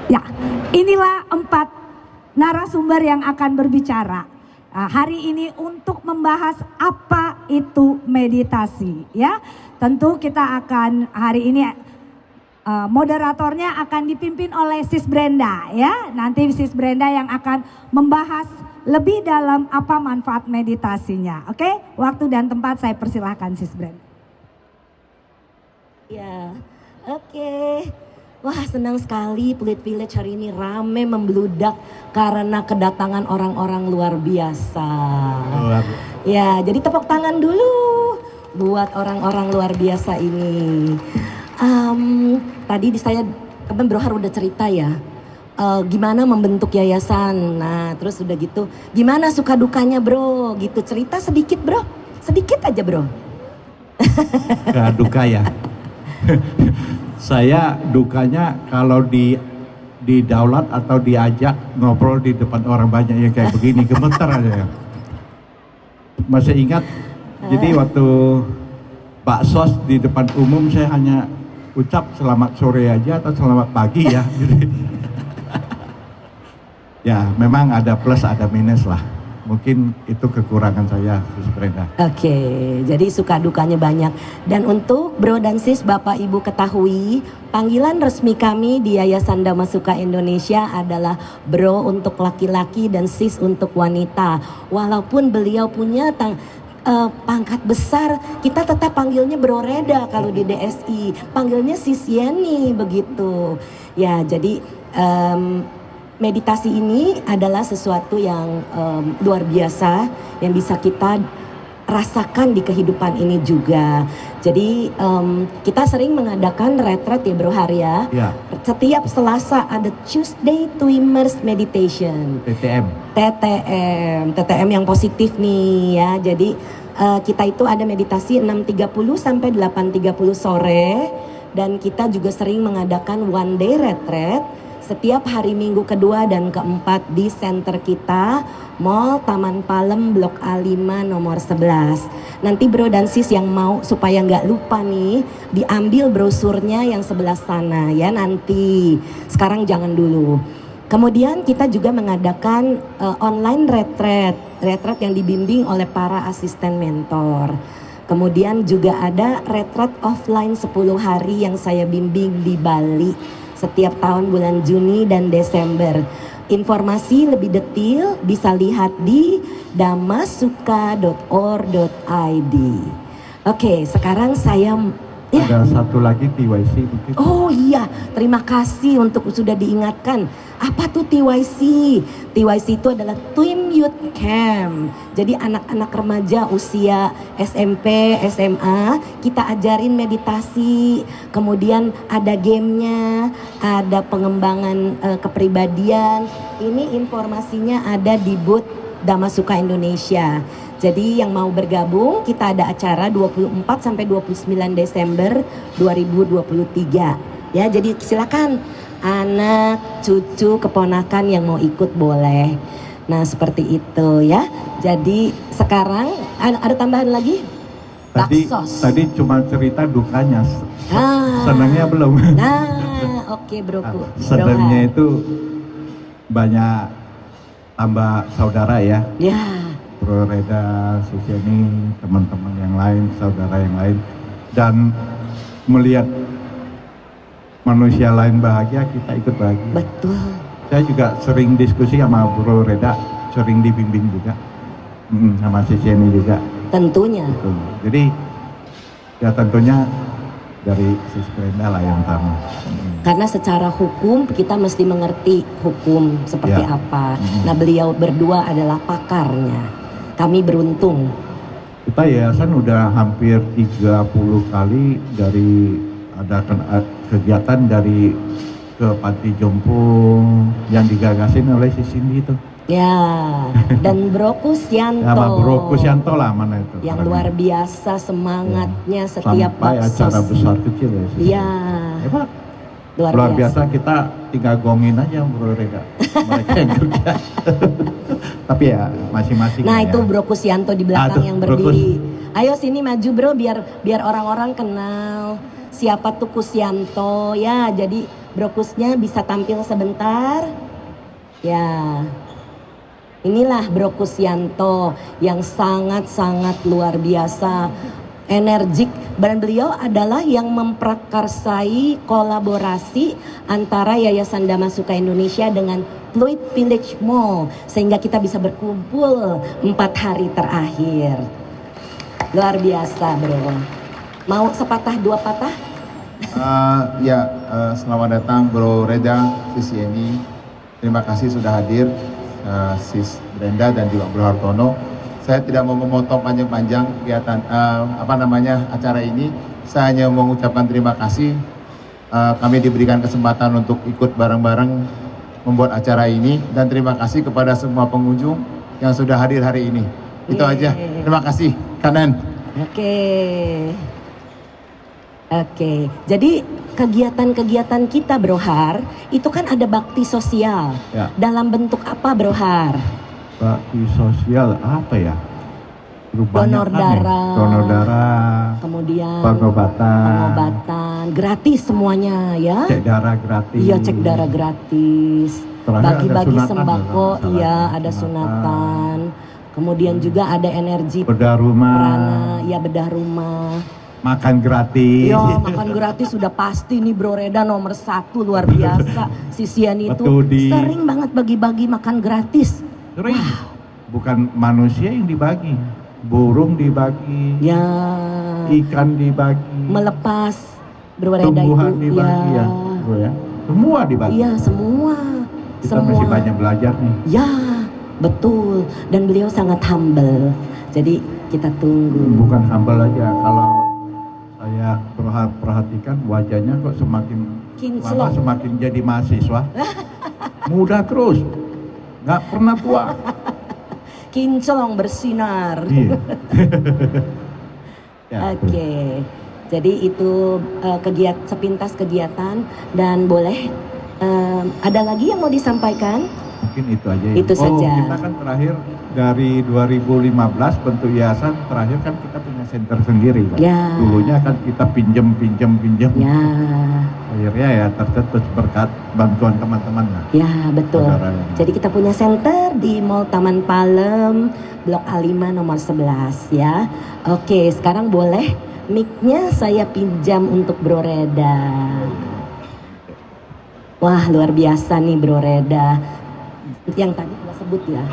Ya, inilah 4 narasumber yang akan berbicara hari ini untuk membahas apa itu meditasi. Ya, tentu kita akan hari ini moderatornya akan dipimpin oleh Sis Brenda. Ya, nanti Sis Brenda yang akan membahas lebih dalam apa manfaat meditasinya. Oke, waktu dan tempat saya persilahkan Sis Brenda. Ya, oke. Wah, senang sekali Pluit Village hari ini rame membludak karena kedatangan orang-orang luar biasa. Ya, jadi tepuk tangan dulu buat orang-orang luar biasa ini. Tadi saya Bro Har udah cerita ya, gimana membentuk yayasan. Nah, terus udah gitu, gimana suka dukanya Bro? Gitu, cerita sedikit Bro, sedikit aja Bro. Gak duka ya. Saya dukanya kalau didaulat atau diajak ngobrol di depan orang banyak yang kayak begini, gemeter aja ya. Masih ingat, jadi waktu baksos di depan umum saya hanya ucap selamat sore aja atau selamat pagi ya. Ya memang ada plus ada minus lah. Mungkin itu kekurangan saya, Sis Brenda. Oke, jadi suka dukanya banyak. Dan untuk Bro dan Sis, Bapak Ibu ketahui, panggilan resmi kami di Yayasan Damasuka Indonesia adalah Bro untuk laki-laki dan Sis untuk wanita. Walaupun beliau punya pangkat besar, kita tetap panggilnya Bro Reda kalau di DSI. Panggilnya Sis Yeni begitu. Ya, jadi meditasi ini adalah sesuatu yang luar biasa yang bisa kita rasakan di kehidupan ini juga. Jadi kita sering mengadakan retret ya Bro Har ya. Setiap Selasa ada Tuesday to Immerse Meditation. TTM yang positif nih ya. Jadi kita itu ada meditasi 6.30 sampai 8.30 sore. Dan kita juga sering mengadakan one day retret setiap hari Minggu kedua dan keempat di center kita, Mall Taman Palem Blok A5 nomor 11. Nanti Bro dan Sis yang mau supaya nggak lupa nih, diambil brosurnya yang sebelah sana ya nanti. Sekarang jangan dulu. Kemudian kita juga mengadakan online retret yang dibimbing oleh para asisten mentor. Kemudian juga ada retret offline 10 hari yang saya bimbing di Bali setiap tahun bulan Juni dan Desember. Informasi lebih detail bisa lihat di damasuka.or.id. Oke, sekarang saya ada satu lagi TYC mungkin. Oh iya, terima kasih untuk sudah diingatkan. Apa tuh TYC? TYC itu adalah Twin Youth Camp. Jadi anak-anak remaja usia SMP, SMA, kita ajarin meditasi. Kemudian ada gamenya, ada pengembangan kepribadian. Ini informasinya ada di booth Damasuka Indonesia. Jadi yang mau bergabung, kita ada acara 24 sampai 29 Desember 2023. Ya, jadi silakan anak, cucu, keponakan yang mau ikut boleh. Nah, seperti itu ya. Jadi sekarang ada tambahan lagi? Tadi cuma cerita dukanya. Senangnya belum. Nah, oke Broku. Senangnya itu banyak tambah saudara ya. Ya. Bro Reda, Sis Yeni, teman-teman yang lain, saudara yang lain, dan melihat manusia lain bahagia, kita ikut bahagia. Betul. Saya juga sering diskusi sama Bro Reda, sering dibimbing juga, sama Sis Yeni juga. Tentunya. Betul. Jadi ya tentunya dari Sis Brenda lah yang utama. Karena secara hukum kita mesti mengerti hukum seperti apa. Nah, beliau berdua adalah pakarnya. Kami beruntung. Kita yayasan udah hampir 30 kali dari adakan kegiatan dari ke panti jompo yang digagasin oleh si Cindy itu. Ya, dan Bro Kusyanto. Sama Bro Kusyanto lah mana itu. Yang luar biasa semangatnya setiap sampai baksos. Acara besar kecil ya. Iya. Hebat. Luar biasa, kita tinggal gongin aja Bro Reda. Mereka yang kerja. Tapi ya masing-masing. Nah ya. itu Bro Kusyanto di belakang yang berdiri. Ayo sini maju Bro biar orang-orang kenal siapa tuh Kusyanto ya. Jadi Brokusnya bisa tampil sebentar. Ya, inilah Bro Kusyanto yang sangat-sangat luar biasa, energik. Dan beliau adalah yang memprakarsai kolaborasi antara Yayasan Damasuka Indonesia dengan Pluit Village Mall, sehingga kita bisa berkumpul 4 hari terakhir. Luar biasa bro. Mau sepatah dua patah? Selamat datang Bro Reda, Sis Yeni. Terima kasih sudah hadir, Sis Brenda dan juga Bro Hartono. Saya tidak mau memotong panjang-panjang kegiatan acara ini. Saya hanya mengucapkan terima kasih. Kami diberikan kesempatan untuk ikut bareng-bareng membuat acara ini, dan terima kasih kepada semua pengunjung yang sudah hadir hari ini. Itu aja. Terima kasih. Kanan. Oke, jadi kegiatan-kegiatan kita Bro Har, itu kan ada bakti sosial. Ya. Dalam bentuk apa Bro Har? Bakti sosial apa ya? Donor darah. Donor darah. Kemudian pengobatan. Gratis semuanya ya. Cek darah gratis. Iya, cek darah gratis. Terakhir Bagi-bagi ada sunatan, sembako, ya, iya ada sunatan. Kemudian juga ada energi bedah rumah. prana, ya bedah rumah. Makan gratis. Ya, makan gratis sudah pasti nih Bro Reda nomor 1 luar biasa. Sisian itu Betul, sering banget bagi-bagi makan gratis. Sering. Bukan manusia yang dibagi, burung dibagi, Ya, ikan dibagi, melepas Bro Reda tumbuhan itu dibagi ya, Bro ya. Semua dibagi. Iya, semua. Kita masih banyak belajar nih. Ya, betul. Dan beliau sangat humble. Jadi kita tunggu. Bukan humble aja, kalau saya perhatikan wajahnya kok semakin lama Kinclong. semakin jadi mahasiswa. Muda terus, nggak pernah tua. Kinclong bersinar. Iya. Ya, Oke. Jadi itu sepintas kegiatan, dan boleh ada lagi yang mau disampaikan? mungkin itu aja ya. Itu saja. Kita kan terakhir dari 2015 bentuk yayasan, terakhir kan kita punya center sendiri kan. Ya. Dulunya kan kita pinjem. Ya. Akhirnya ya tercetus berkat bantuan teman-teman lah. Ya, betul. Saudaranya. Jadi kita punya center di Mall Taman Palem, Blok A5 nomor 11 ya. Oke, sekarang boleh mic-nya saya pinjam untuk Bro Reda. Wah, luar biasa nih Bro Reda. Yang tadi gua sebut ya.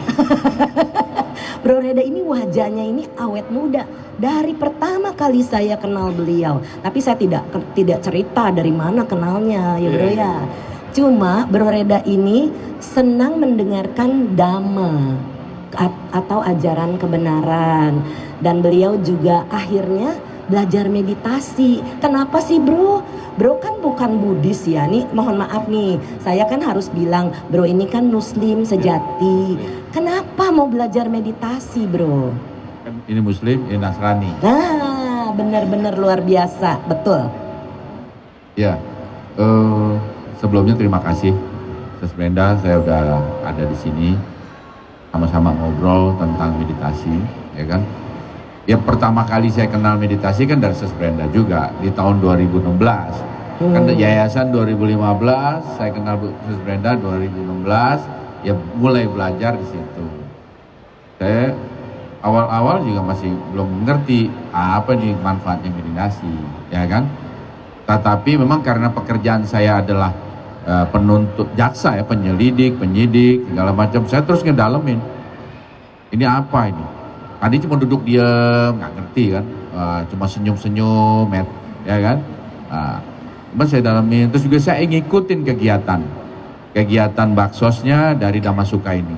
Bro Reda ini wajahnya ini awet muda. Dari pertama kali saya kenal beliau, tapi saya tidak cerita dari mana kenalnya ya Bro ya. Cuma Bro Reda ini senang mendengarkan dhamma atau ajaran kebenaran, dan beliau juga akhirnya belajar meditasi. Kenapa sih Bro? Bro kan bukan Buddhis ya. Nih mohon maaf nih, saya kan harus bilang Bro ini kan Muslim sejati. Kenapa mau belajar meditasi Bro? Ini Muslim, ini Nasrani. Nah, benar-benar luar biasa, betul. Ya, sebelumnya terima kasih, Sis Brenda, saya udah ada di sini sama-sama ngobrol tentang meditasi, ya kan? Ya pertama kali saya kenal meditasi kan dari Sis Brenda juga di tahun 2016. Kan yayasan 2015, saya kenal Sis Brenda 2016, ya mulai belajar di situ. Saya awal-awal juga masih belum mengerti apa nih manfaatnya meditasi, ya kan? Tetapi memang karena pekerjaan saya adalah penuntut jaksa ya, penyidik, segala macam, saya terus ngedalemin. Ini apa ini? Tadi cuma duduk diam, nggak ngerti kan, cuma senyum-senyum, ya kan? Cuma saya dalemin, terus juga saya ngikutin kegiatan baksosnya dari Damasuka ini.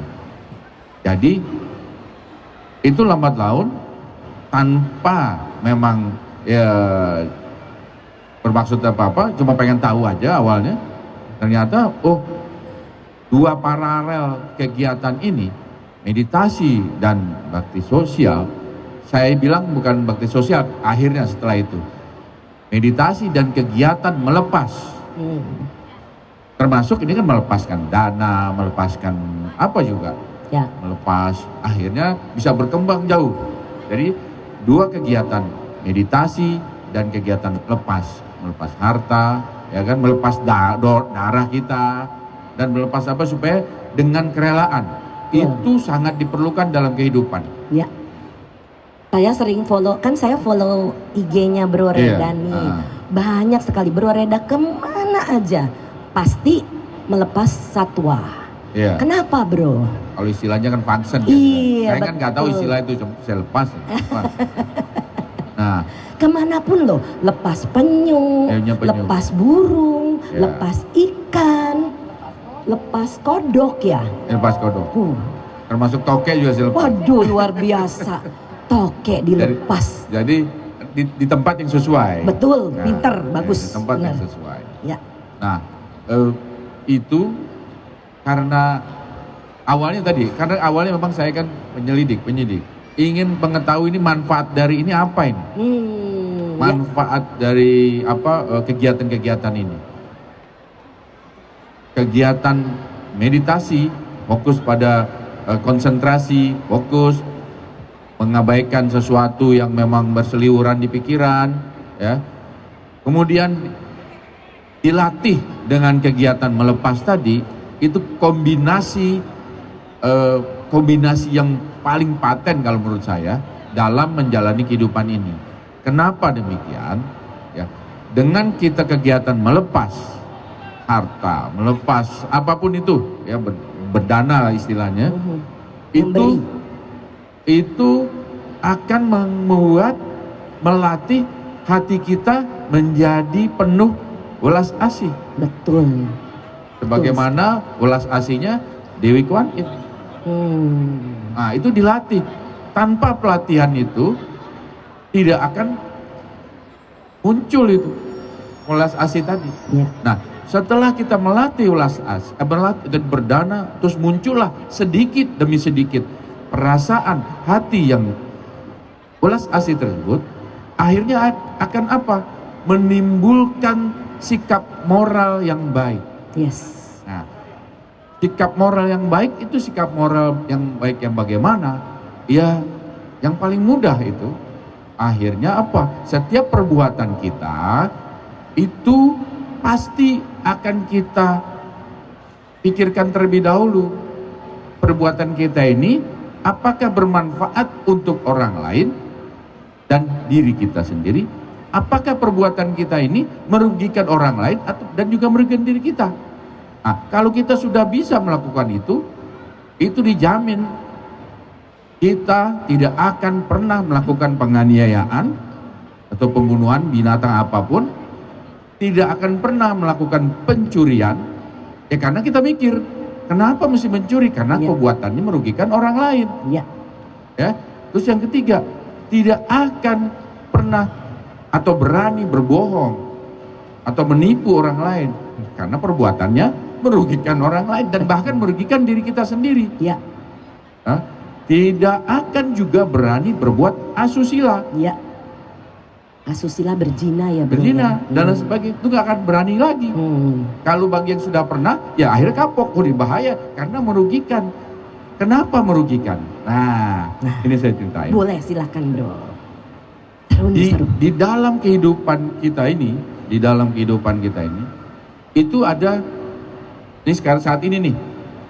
Jadi itu lambat laun tanpa memang ya bermaksud apa-apa, cuma pengen tahu aja awalnya. Ternyata dua paralel kegiatan ini, meditasi dan bakti sosial, saya bilang bukan bakti sosial akhirnya setelah itu. Meditasi dan kegiatan melepas. Termasuk ini kan melepaskan dana, melepaskan apa juga. Ya. Melepas, akhirnya bisa berkembang jauh. Jadi dua kegiatan, meditasi dan kegiatan melepas harta, ya kan, melepas darah kita dan melepas apa supaya dengan kerelaan itu sangat diperlukan dalam kehidupan. Ya. Saya sering follow, kan saya follow IG-nya Bro Reda nih. Banyak sekali Bro Reda kemana aja pasti melepas satwa. Iya. Kenapa Bro? Kalau istilahnya kan function. Iya, Saya kan nggak tahu betul. istilah itu, saya lepas. Nah, Kemanapun loh, lepas penyu, penyu. lepas burung, Ya. lepas ikan, lepas kodok ya. lepas kodok. Termasuk toke juga saya lepas. Waduh luar biasa, toke dilepas. Jadi di tempat yang sesuai. Betul, Nah, pinter, ya, bagus. Di tempat yang Benar. sesuai. Ya, Nah, itu karena awalnya memang saya kan penyidik, ingin mengetahui ini manfaat dari ini apa ini, manfaat dari apa kegiatan-kegiatan ini, kegiatan meditasi, fokus pada konsentrasi, fokus mengabaikan sesuatu yang memang berseliweran di pikiran, ya. Kemudian dilatih dengan kegiatan melepas tadi, itu kombinasi yang paling paten kalau menurut saya dalam menjalani kehidupan ini. Kenapa demikian? Ya, dengan kita kegiatan melepas harta, melepas apapun itu, ya berdana lah istilahnya, itu akan melatih hati kita menjadi penuh welas asih. betul. Sebagaimana welas asihnya Dewi Kuan Yin. Nah, itu dilatih. Tanpa pelatihan itu tidak akan muncul itu welas asih tadi. Ya. Nah, setelah kita melatih welas asih, dan berdana, terus muncullah sedikit demi sedikit perasaan hati yang welas asih tersebut, akhirnya akan apa? Menimbulkan sikap moral yang baik. Yes. Nah, sikap moral yang baik itu sikap moral yang baik yang bagaimana? Ya, yang paling mudah itu akhirnya apa? Setiap perbuatan kita itu pasti akan kita pikirkan terlebih dahulu. Perbuatan kita ini apakah bermanfaat untuk orang lain dan diri kita sendiri? Apakah perbuatan kita ini merugikan orang lain dan juga merugikan diri kita? Nah, kalau kita sudah bisa melakukan itu dijamin kita tidak akan pernah melakukan penganiayaan atau pembunuhan binatang apapun, tidak akan pernah melakukan pencurian, ya karena kita mikir, kenapa mesti mencuri? Karena perbuatannya merugikan orang lain. Ya. Ya. Terus yang ketiga, tidak akan pernah atau berani berbohong atau menipu orang lain karena perbuatannya merugikan orang lain dan bahkan merugikan diri kita sendiri. Ya. Tidak akan juga berani berbuat asusila. Ya. Asusila berzina ya, Bro. Berzina dan lain sebagainya, itu gak akan berani lagi. Kalau bagi yang sudah pernah, ya akhirnya kapok, ini bahaya karena merugikan. Kenapa merugikan? Nah, ini saya ceritain. Boleh, silahkan Bro. Di dalam kehidupan kita ini, itu ada, ini sekarang saat ini nih,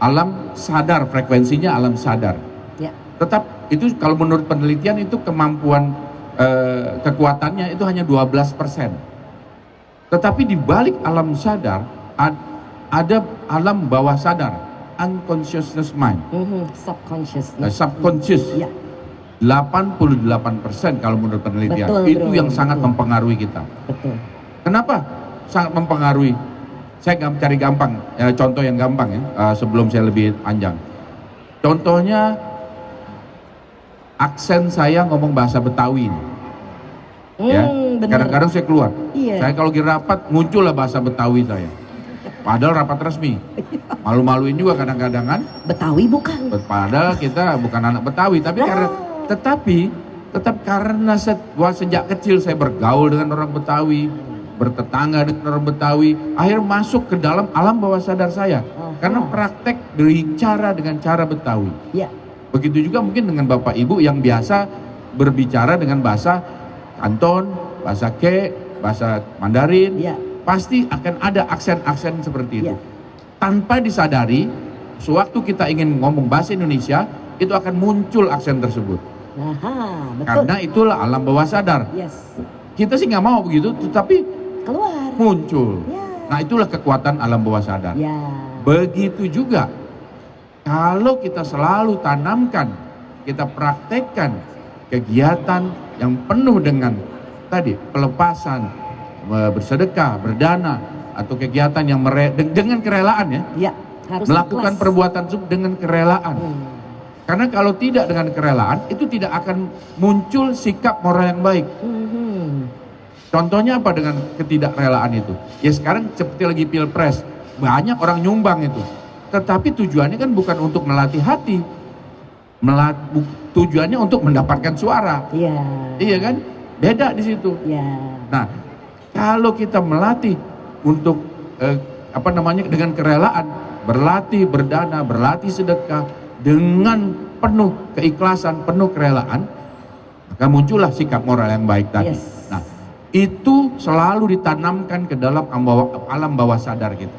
alam sadar, frekuensinya alam sadar. Ya. Tetap itu kalau menurut penelitian itu kemampuan kekuatannya itu hanya 12%. Tetapi di balik alam sadar ada alam bawah sadar, unconsciousness mind, subconscious. Ya. 88% kalau menurut penelitian. Betul, itu Bro, yang sangat betul. mempengaruhi kita. Betul. Kenapa sangat mempengaruhi? Saya cari gampang, contoh yang gampang ya, sebelum saya lebih panjang. Contohnya aksen saya ngomong bahasa Betawi. Ya, bener. kadang-kadang saya keluar. Iya. Saya kalau lagi rapat muncullah bahasa Betawi saya. Padahal rapat resmi. Malu-maluin juga kadang-kadang kan. Betawi bukan? Padahal kita bukan anak Betawi, tapi tetap karena sejak kecil saya bergaul dengan orang Betawi, bertetangga dengan orang Betawi, akhirnya masuk ke dalam alam bawah sadar saya. Karena praktek berbicara dengan cara Betawi. Ya. Begitu juga mungkin dengan Bapak Ibu yang biasa berbicara dengan bahasa Kanton, bahasa Ke, bahasa Mandarin, Ya. pasti akan ada aksen-aksen seperti itu. Ya. Tanpa disadari, sewaktu kita ingin ngomong bahasa Indonesia, itu akan muncul aksen tersebut. Aha, betul. Karena itulah alam bawah sadar. Yes. Kita sih nggak mau begitu, tetapi Keluar. muncul. Ya. Nah itulah kekuatan alam bawah sadar. Ya. Begitu juga, kalau kita selalu tanamkan, kita praktekkan kegiatan yang penuh dengan tadi pelepasan, bersedekah, berdana, atau kegiatan yang dengan kerelaan ya. Ya, harus Melakukan ikhlas. perbuatan dengan kerelaan. Karena kalau tidak dengan kerelaan, itu tidak akan muncul sikap moral yang baik. Contohnya apa dengan ketidakrelaan itu? Ya sekarang seperti lagi pilpres, banyak orang nyumbang itu. Tetapi tujuannya kan bukan untuk melatih hati. Tujuannya untuk mendapatkan suara. Iya. Iya kan? Beda di situ. Ya. Nah, kalau kita melatih untuk dengan kerelaan, berlatih berdana, berlatih sedekah dengan penuh keikhlasan, penuh kerelaan, maka muncullah sikap moral yang baik tadi. Yes. Nah, itu selalu ditanamkan ke dalam alam bawah sadar kita.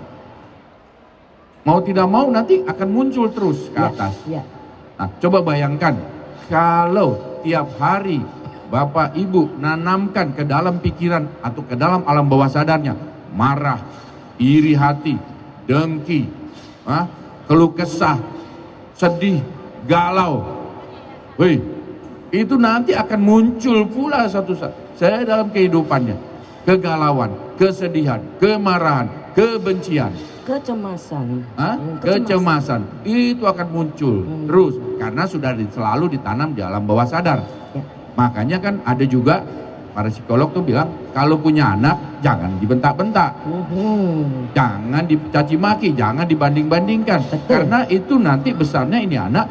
Mau tidak mau nanti akan muncul terus ke atas. Ya. Nah, coba bayangkan kalau tiap hari Bapak Ibu nanamkan ke dalam pikiran atau ke dalam alam bawah sadarnya marah, iri hati, dengki, keluh kesah, sedih, galau. Wih, itu nanti akan muncul pula satu saat. Saya dalam kehidupannya kegalauan, kesedihan, kemarahan, kebencian, Kecemasan. kecemasan itu akan muncul terus karena sudah selalu ditanam di alam bawah sadar. Ya. Makanya kan ada juga para psikolog tuh bilang kalau punya anak jangan dibentak-bentak, jangan dicaci maki, jangan dibanding-bandingkan. Betul. Karena itu nanti besarnya ini anak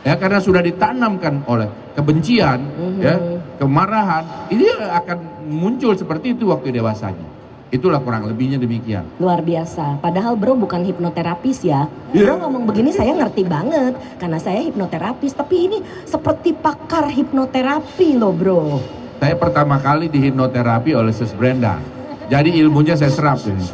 ya karena sudah ditanamkan oleh kebencian, ya, kemarahan, ini akan muncul seperti itu waktu dewasanya. Itulah kurang lebihnya demikian. Luar biasa. Padahal bro bukan hipnoterapis ya. Yeah. Bro ngomong begini saya ngerti banget. Karena saya hipnoterapis. Tapi ini seperti pakar hipnoterapi loh bro. Saya pertama kali dihipnoterapi oleh Sis Brenda. Jadi ilmunya saya serap ini.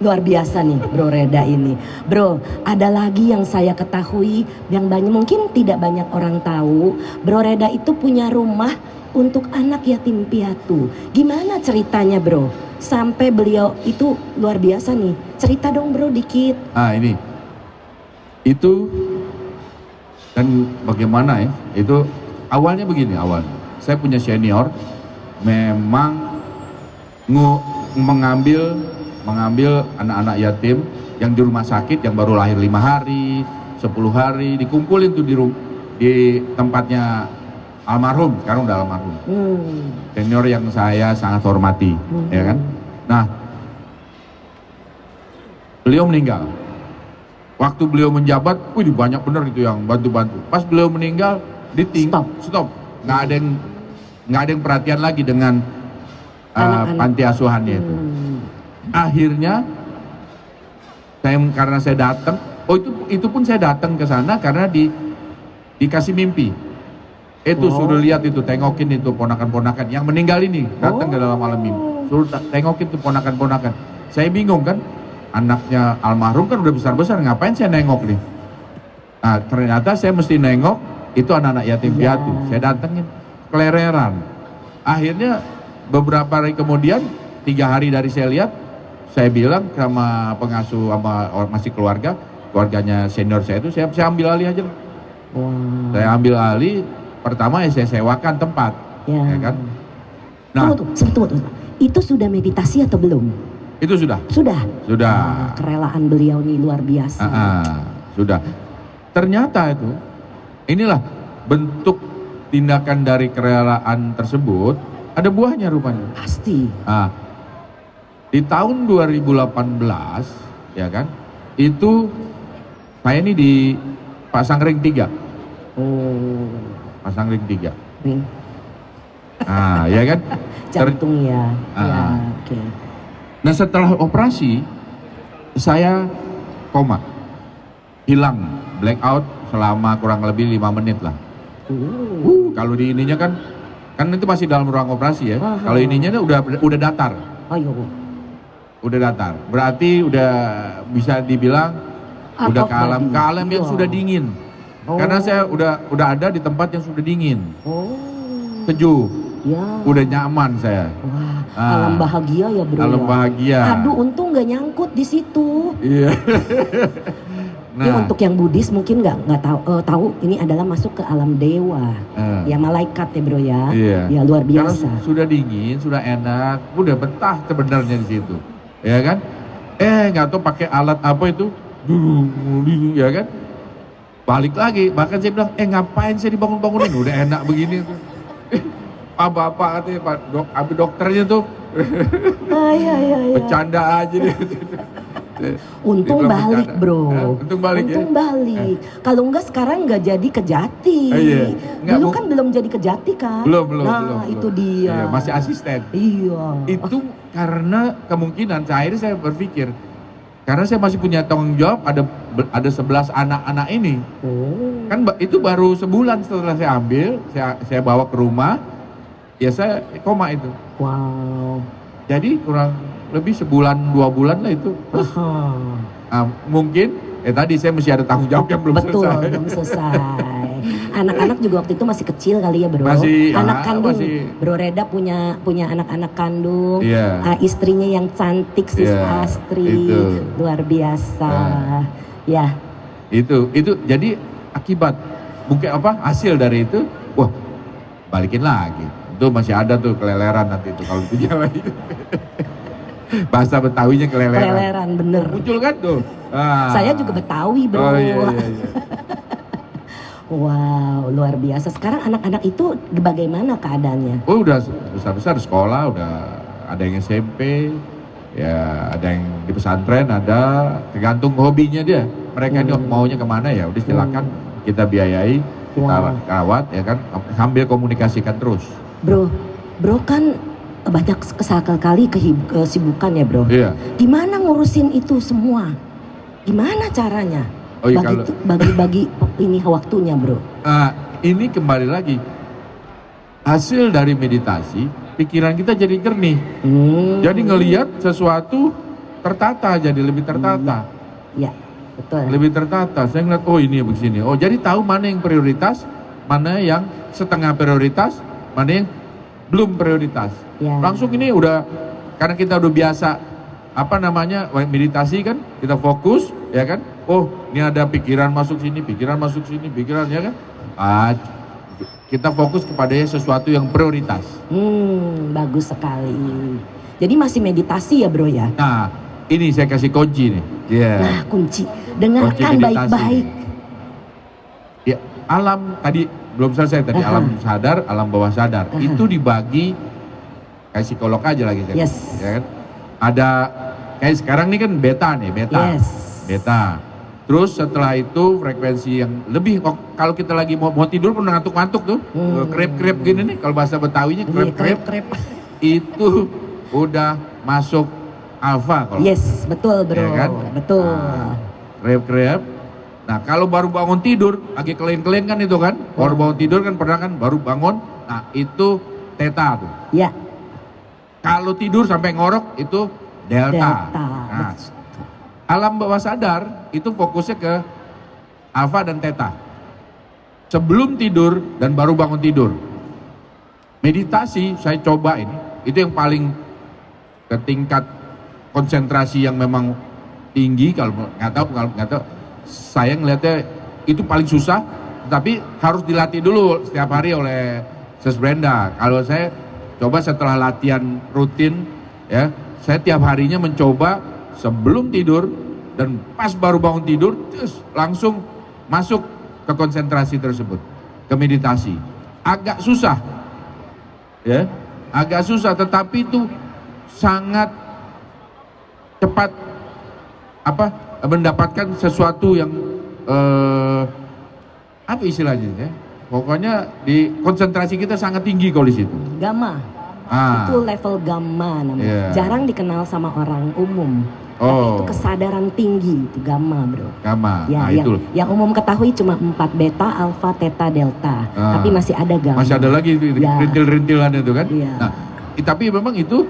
Luar biasa nih Bro Reda ini. Bro, ada lagi yang saya ketahui yang mungkin tidak banyak orang tahu. Bro Reda itu punya rumah untuk anak yatim piatu. Gimana ceritanya bro? Sampai beliau itu luar biasa nih. Cerita dong bro dikit. Ini. Itu dan bagaimana ya? Itu awalnya begini awalnya. Saya punya senior memang mengambil anak-anak yatim yang di rumah sakit yang baru lahir 5 hari, 10 hari dikumpulin tuh di tempatnya almarhum, sekarang udah almarhum. Senior yang saya sangat hormati, ya kan? Nah, beliau meninggal. Waktu beliau menjabat, banyak bener itu yang bantu-bantu. Pas beliau meninggal, stop. Nggak ada yang perhatian lagi dengan panti asuhannya itu. Akhirnya, karena saya datang, itu pun saya datang ke sana karena dikasih mimpi. Itu suruh lihat itu, tengokin itu ponakan-ponakan yang meninggal ini datang ke dalam alam mimpi. Suruh tengokin itu ponakan-ponakan. Saya bingung kan, anaknya almarhum kan udah besar-besar, ngapain saya nengok nih? Nah ternyata saya mesti nengok itu anak-anak yatim piatu. Saya datengin, kelereran. Akhirnya beberapa hari kemudian, 3 hari dari saya lihat, saya bilang sama pengasuh sama masih keluarganya senior saya itu, saya ambil alih aja. Saya ambil alih. Pertama saya sewakan tempat, ya kan? Nah, tunggu. Itu sudah meditasi atau belum? Itu sudah. Sudah. Kerelaan beliau nih luar biasa. Sudah. Ternyata inilah bentuk tindakan dari kerelaan tersebut ada buahnya rupanya. Pasti. Di tahun 2018, ya kan? Itu saya ini di Pasang Ring 3. Pasang ring 3. Ya kan? Jantung ya. Oke. Nah setelah operasi saya koma, hilang, blackout selama kurang lebih 5 menit lah. Kalau di ininya kan Kan itu masih dalam ruang operasi ya. Aha. Kalau ininya udah datar. Ayo. Udah datar. Berarti udah bisa dibilang Apa udah ke alam yang Iya. sudah dingin. Oh. Karena saya udah ada di tempat yang sudah dingin. Oh. Sejuk. Ya. Udah nyaman saya. Wah, Ah. alam bahagia ya bro. Alam ya. bahagia. Aduh, untung nggak nyangkut di situ. Iya. Ini untuk yang Buddhis mungkin nggak tahu ini adalah masuk ke alam dewa, ya malaikat ya bro ya, Iya. ya luar Karena biasa. sudah dingin, sudah enak, udah betah sebenarnya di situ, ya kan? Nggak tahu pakai alat apa itu, ya kan? Balik lagi, bahkan saya bilang, ngapain saya dibangun-bangunin, udah enak begini tuh. Apa-apa katanya Pak dokternya tuh, Iya. bercanda aja dia. Untung Dia bilang balik bercanda. bro, Untung balik ya? Untung balik. Kalau enggak sekarang nggak jadi ke Jati. Iya. Nggak, Dulu kan belum jadi ke Jati kan. Belum. Nah itu dia. Iya, masih asisten. Iya. Itu karena kemungkinan akhirnya saya berpikir, karena saya masih punya tanggung jawab, ada 11 anak-anak ini. Oh. Kan itu baru sebulan setelah saya ambil, saya bawa ke rumah, ya saya koma itu. Wow. Jadi kurang lebih sebulan 2 bulan lah itu. Terus, mungkin tadi saya masih ada tanggung jawab yang belum Betul, selesai. belum selesai. Anak-anak juga waktu itu masih kecil kali ya bro. Masih, anak kandung. masih. Bro Reda punya anak-anak kandung. Iya. Istrinya yang cantik Sis Iya, Astri, itu. luar biasa. Ya. Itu jadi akibat mungkin hasil dari itu, wah balikin lagi. Itu masih ada tuh keleleran nanti itu kalau itu Jawa itu. Bahasa Betawinya keleleran. Keleleran bener. Muncul kan tuh. Saya juga Betawi bro. Oh iya. Wow, luar biasa. Sekarang anak-anak itu bagaimana keadaannya? Oh udah besar-besar sekolah, udah ada yang SMP, ya ada yang di pesantren, ada tergantung hobinya dia. Mereka ini maunya kemana ya, udah silakan kita biayai, kita rawat ya kan, sambil komunikasikan terus. Bro kan banyak sekali kesibukan ya bro. Iya. Gimana ngurusin itu semua? Gimana caranya? Oh iya, kalau bagi ini waktunya bro. Ini kembali lagi hasil dari meditasi, pikiran kita jadi jernih. Jadi ngelihat sesuatu tertata, jadi lebih tertata. Ya, betul. Lebih tertata. Saya ngeliat, oh ini begini. Oh jadi tahu mana yang prioritas, mana yang setengah prioritas, mana yang belum prioritas. Ya. Langsung ini udah, karena kita udah biasa meditasi kan, kita fokus ya kan. Oh ini ada pikiran masuk sini, pikiran ya kan. Kita fokus kepada sesuatu yang prioritas. Bagus sekali. Jadi masih meditasi ya bro ya. Nah ini saya kasih kunci nih. Nah kunci, dengarkan baik-baik. Ya, alam tadi belum selesai tadi, alam sadar, alam bawah sadar. Itu dibagi kayak psikolog aja lagi kan. Yes. Ya kan? Ada kayak sekarang nih kan beta nih, beta. Yes. Beta. Terus setelah itu frekuensi yang lebih, kalau kita lagi mau tidur pun ngantuk-ngantuk tuh, krep-krep gini nih, kalau bahasa Betawinya krep-krep. Itu udah masuk alfa kalau. Yes, betul bro. Ya kan? Betul. Krep-krep. Nah kalau baru bangun tidur, lagi kelen-kelen kan itu kan, baru bangun tidur kan pernah kan, baru bangun, nah itu teta tuh. Ya. Kalau tidur sampai ngorok itu delta. Nah, alam bawah sadar itu fokusnya ke alfa dan teta. Sebelum tidur dan baru bangun tidur. Meditasi saya coba ini, itu yang paling ke tingkat konsentrasi yang memang tinggi. Kalau nggak tahu, saya ngelihatnya itu paling susah, tapi harus dilatih dulu setiap hari oleh Sis Brenda. Kalau saya coba setelah latihan rutin, ya, saya tiap harinya mencoba sebelum tidur dan pas baru bangun tidur, terus langsung masuk ke konsentrasi tersebut, ke meditasi. Agak susah, ya, agak susah, tetapi itu sangat cepat mendapatkan sesuatu yang apa istilahnya ya? Pokoknya di konsentrasi kita sangat tinggi kalau di situ. Gamma. Itu level gamma namanya. Yeah. Jarang dikenal sama orang umum. Tapi Oh. itu kesadaran tinggi, itu gamma bro. Gamma. Ya, Nah, yang, itu. yang umum ketahui cuma 4, beta, alfa, theta, delta. Ah. Tapi masih ada gamma. Masih ada lagi Ya. rintil-rintilan itu kan. Iya. Nah, tapi memang itu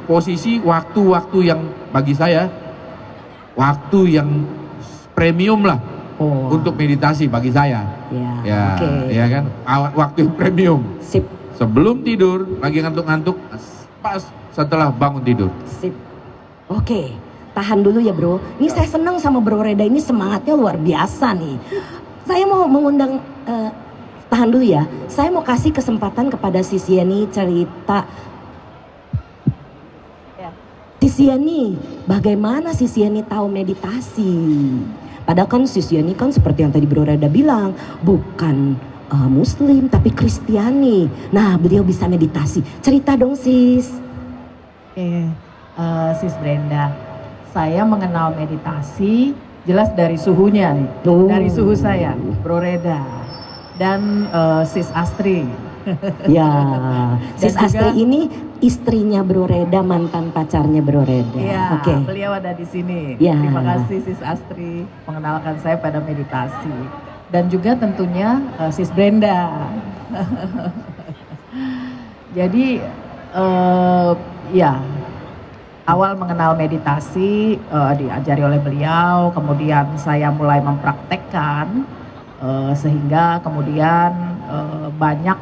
posisi waktu-waktu yang bagi saya waktu yang premium lah Oh. untuk meditasi bagi saya. Ya, Ya, oke. ya kan. Waktu yang premium. Sip, Sebelum tidur, lagi ngantuk-ngantuk, pas setelah bangun tidur. sip. Oke, tahan dulu ya bro. Ini saya senang sama Bro Reda, ini semangatnya luar biasa nih. Saya mau mengundang, tahan dulu ya. Saya mau kasih kesempatan kepada Sis Yeni cerita. Sis Yeni, bagaimana Sis Yeni tahu meditasi? Padahal kan Sis Yeni kan seperti yang tadi Bro Reda bilang, bukan Muslim tapi Kristiani. Nah, beliau bisa meditasi. Cerita dong Sis. Oke, Sis Brenda, saya mengenal meditasi jelas dari suhunya nih, Oh. dari suhu saya, Bro Reda, dan Sis Astri. Ya, Sis Dan juga- Astri ini istrinya Bro Reda, mantan pacarnya Bro Reda. Iya, Oke. beliau ada di sini. Ya. Terima kasih Sis Astri mengenalkan saya pada meditasi. Dan juga tentunya Sis Brenda. Jadi ya awal mengenal meditasi diajari oleh beliau, kemudian saya mulai mempraktekkan sehingga kemudian banyak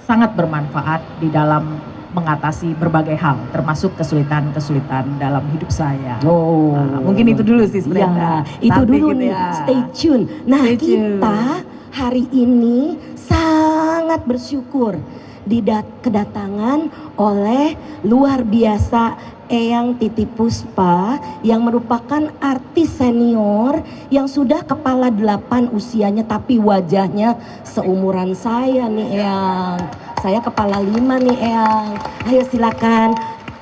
sangat bermanfaat di dalam mengatasi berbagai hal, termasuk kesulitan-kesulitan dalam hidup saya. Oh. Nah, mungkin itu dulu Sis Brenda. Ya, itu Nanti dulu gitu nih. ya. Stay tune. Nah, Stay tune. kita hari ini sangat bersyukur kedatangan oleh luar biasa Eyang Titi Puspa yang merupakan artis senior yang sudah kepala 8 usianya tapi wajahnya seumuran saya nih Eyang. Saya kepala 5 nih Eyang. Ayo silakan.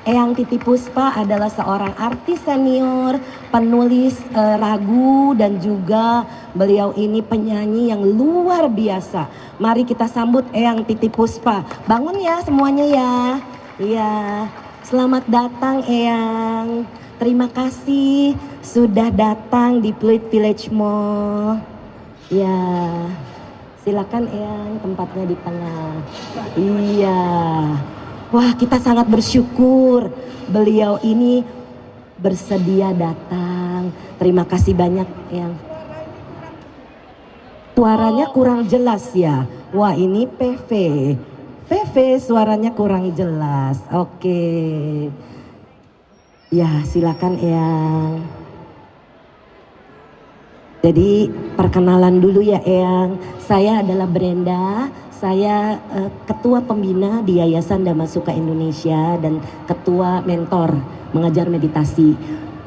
Eyang Titi Puspa adalah seorang artis senior, penulis lagu dan juga beliau ini penyanyi yang luar biasa. Mari kita sambut Eyang Titi Puspa. Bangun ya semuanya ya. Iya. Selamat datang Eyang. Terima kasih sudah datang di Pluit Village Mall. Ya. Silakan Eyang, tempatnya di tengah. Iya. Wah, kita sangat bersyukur beliau ini bersedia datang. Terima kasih banyak Eyang. Suaranya kurang jelas ya. Wah, ini PV. PV suaranya kurang jelas. Oke. Ya, silakan Eyang. Jadi perkenalan dulu ya Eyang. Saya adalah Brenda. Saya ketua pembina di Yayasan Damasuka Indonesia dan ketua mentor mengajar meditasi.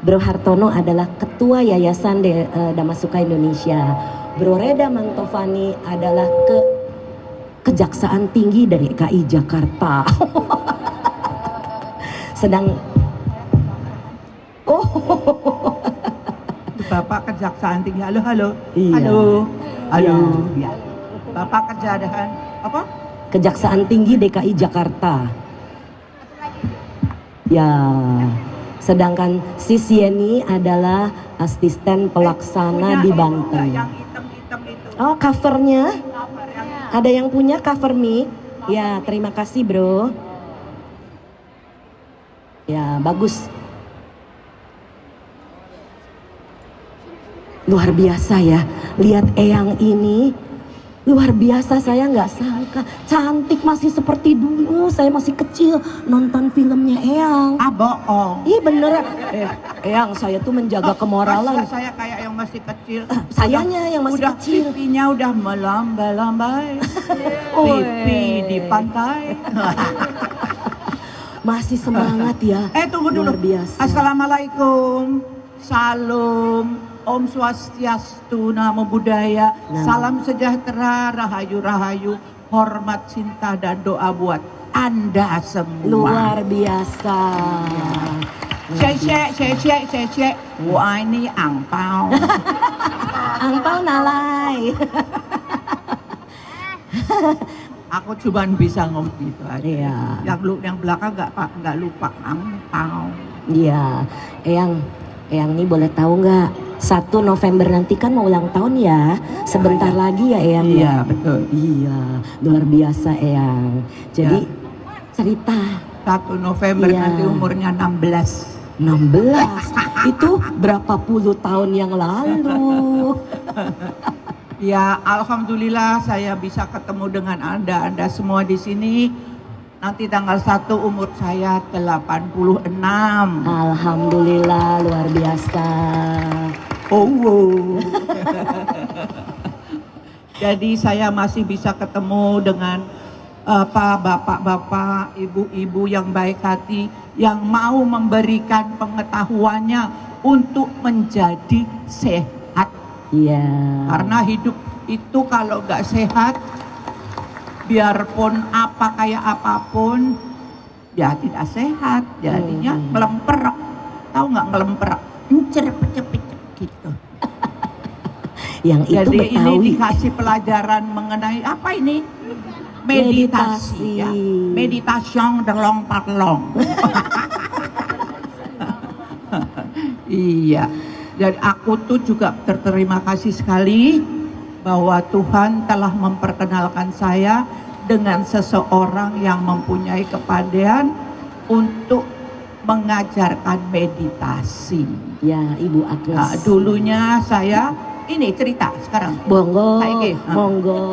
Bro Hartono adalah ketua Yayasan Damasuka Indonesia. Bro Reda Mantovani adalah Kejaksaan Tinggi dari DKI Jakarta. Sedang Bapak Kejaksaan Tinggi. Halo, halo. Iya. Halo. Halo. Iya. Ya. Bapak Kejaksaan apa? Kejaksaan Tinggi DKI Jakarta. Ya. Sedangkan Sis Yeni adalah asisten pelaksana di Banten. Yang hitam-hitam itu. Oh, covernya? Cover yang Ada yang punya cover mic? Ya, terima kasih bro. Ya, bagus. Luar biasa ya, lihat Eyang ini. Luar biasa, saya nggak sangka. Cantik masih seperti dulu, saya masih kecil nonton filmnya Eyang. bohong. Ih beneran, Eyang saya tuh menjaga kemoralan. Masa saya kayak yang masih kecil. Sayanya yang masih udah kecil. pipinya udah melambai-lambai. Pipi di pantai. Masih semangat ya. Tunggu dulu. Luar biasa. Assalamualaikum. Salam. Om Swastiastu, Namo Buddhaya, salam sejahtera, rahayu-rahayu, hormat, cinta, dan doa buat Anda semua. Luar biasa. Cek. Wah ini angpau. Angpau nalai. Aku cuma bisa ngomong gitu aja. Iya. Yang belakang nggak lupa angpau. Iya, Eyang nih boleh tahu nggak? 1 November nanti kan mau ulang tahun ya. Sebentar lagi ya Eyang. Iya, ya? betul. Iya, luar biasa Eyang. Jadi cerita 1 November Iya. nanti umurnya 16. 16 itu berapa puluh tahun yang lalu. Ya, alhamdulillah saya bisa ketemu dengan Anda semua di sini. Nanti tanggal 1 umur saya 86. Alhamdulillah luar biasa. Oh. Jadi saya masih bisa ketemu dengan bapak-bapak, ibu-ibu yang baik hati, yang mau memberikan pengetahuannya untuk menjadi sehat. Iya. Karena hidup itu kalau nggak sehat, biarpun kayak apapun, ya tidak sehat. Jadinya ngelemperek. Tahu nggak ngelemperek? Cepet gitu. Yang itu Jadi ini Betawi. dikasih pelajaran mengenai apa ini? Meditasi. Ya. Meditation derlong parlong. Iya. Jadi aku tuh juga terterima kasih sekali bahwa Tuhan telah memperkenalkan saya dengan seseorang yang mempunyai kepandaian untuk mengajarkan meditasi. Ya, Ibu Agnes. Nah, dulunya saya ini cerita sekarang. Monggo, Saiki, monggo.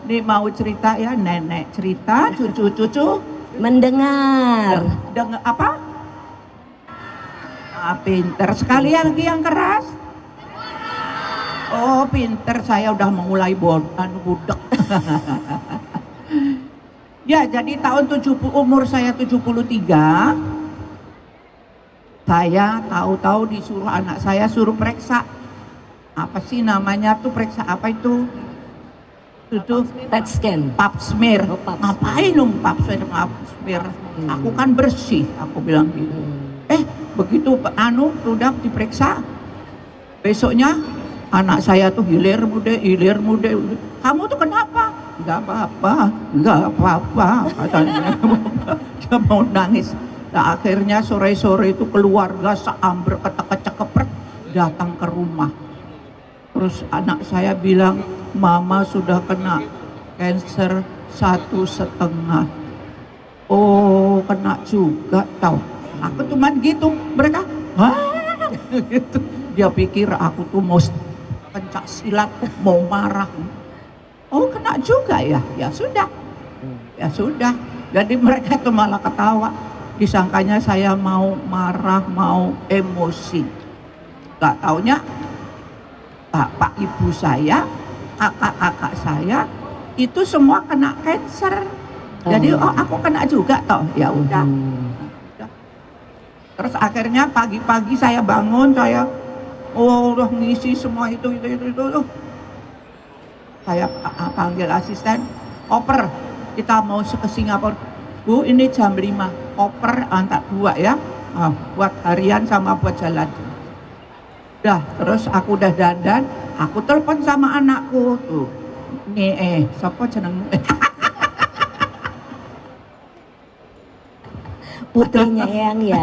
Ini mau cerita ya, nenek cerita, cucu-cucu Mendengar. dengan apa? Pinter sekali yang keras. Oh, pinter, saya udah mulai budak. Ya, jadi umur saya 73. Saya tahu-tahu disuruh anak saya suruh periksa. Apa sih namanya tuh, periksa apa itu? Itu PET scan. pap smear. Oh, pap Ngapain dong pap smear? Aku kan bersih, aku bilang gitu. Begitu udah diperiksa, besoknya anak saya tuh hilir muda. Kamu tuh kenapa? Enggak apa-apa, katanya. Dia mau nangis. Nah, akhirnya sore-sore itu keluarga seamber ketek-ketek datang ke rumah. Terus anak saya bilang, mama sudah kena cancer 1,5. Oh, kena juga tau. Aku cuman gitu, mereka, hah? Gitu. Dia pikir aku tuh mau pencak silat, mau marah. Oh, kena juga ya? Ya sudah. Jadi mereka tuh malah ketawa. Disangkanya saya mau marah, mau emosi. Gak taunya bapak ibu saya, kakak-kakak saya itu semua kena cancer. Jadi aku kena juga toh. Ya udah. Terus akhirnya pagi-pagi saya bangun, saya udah ngisi semua itu. Saya panggil asisten, oper, kita mau ke Singapura. Bu, ini jam 5, oper antar 2 ya, buat harian sama buat jalan. Udah, terus aku udah dandan, aku telepon sama anakku tuh. Siapa jenengmu? Putrinya Eyang ya.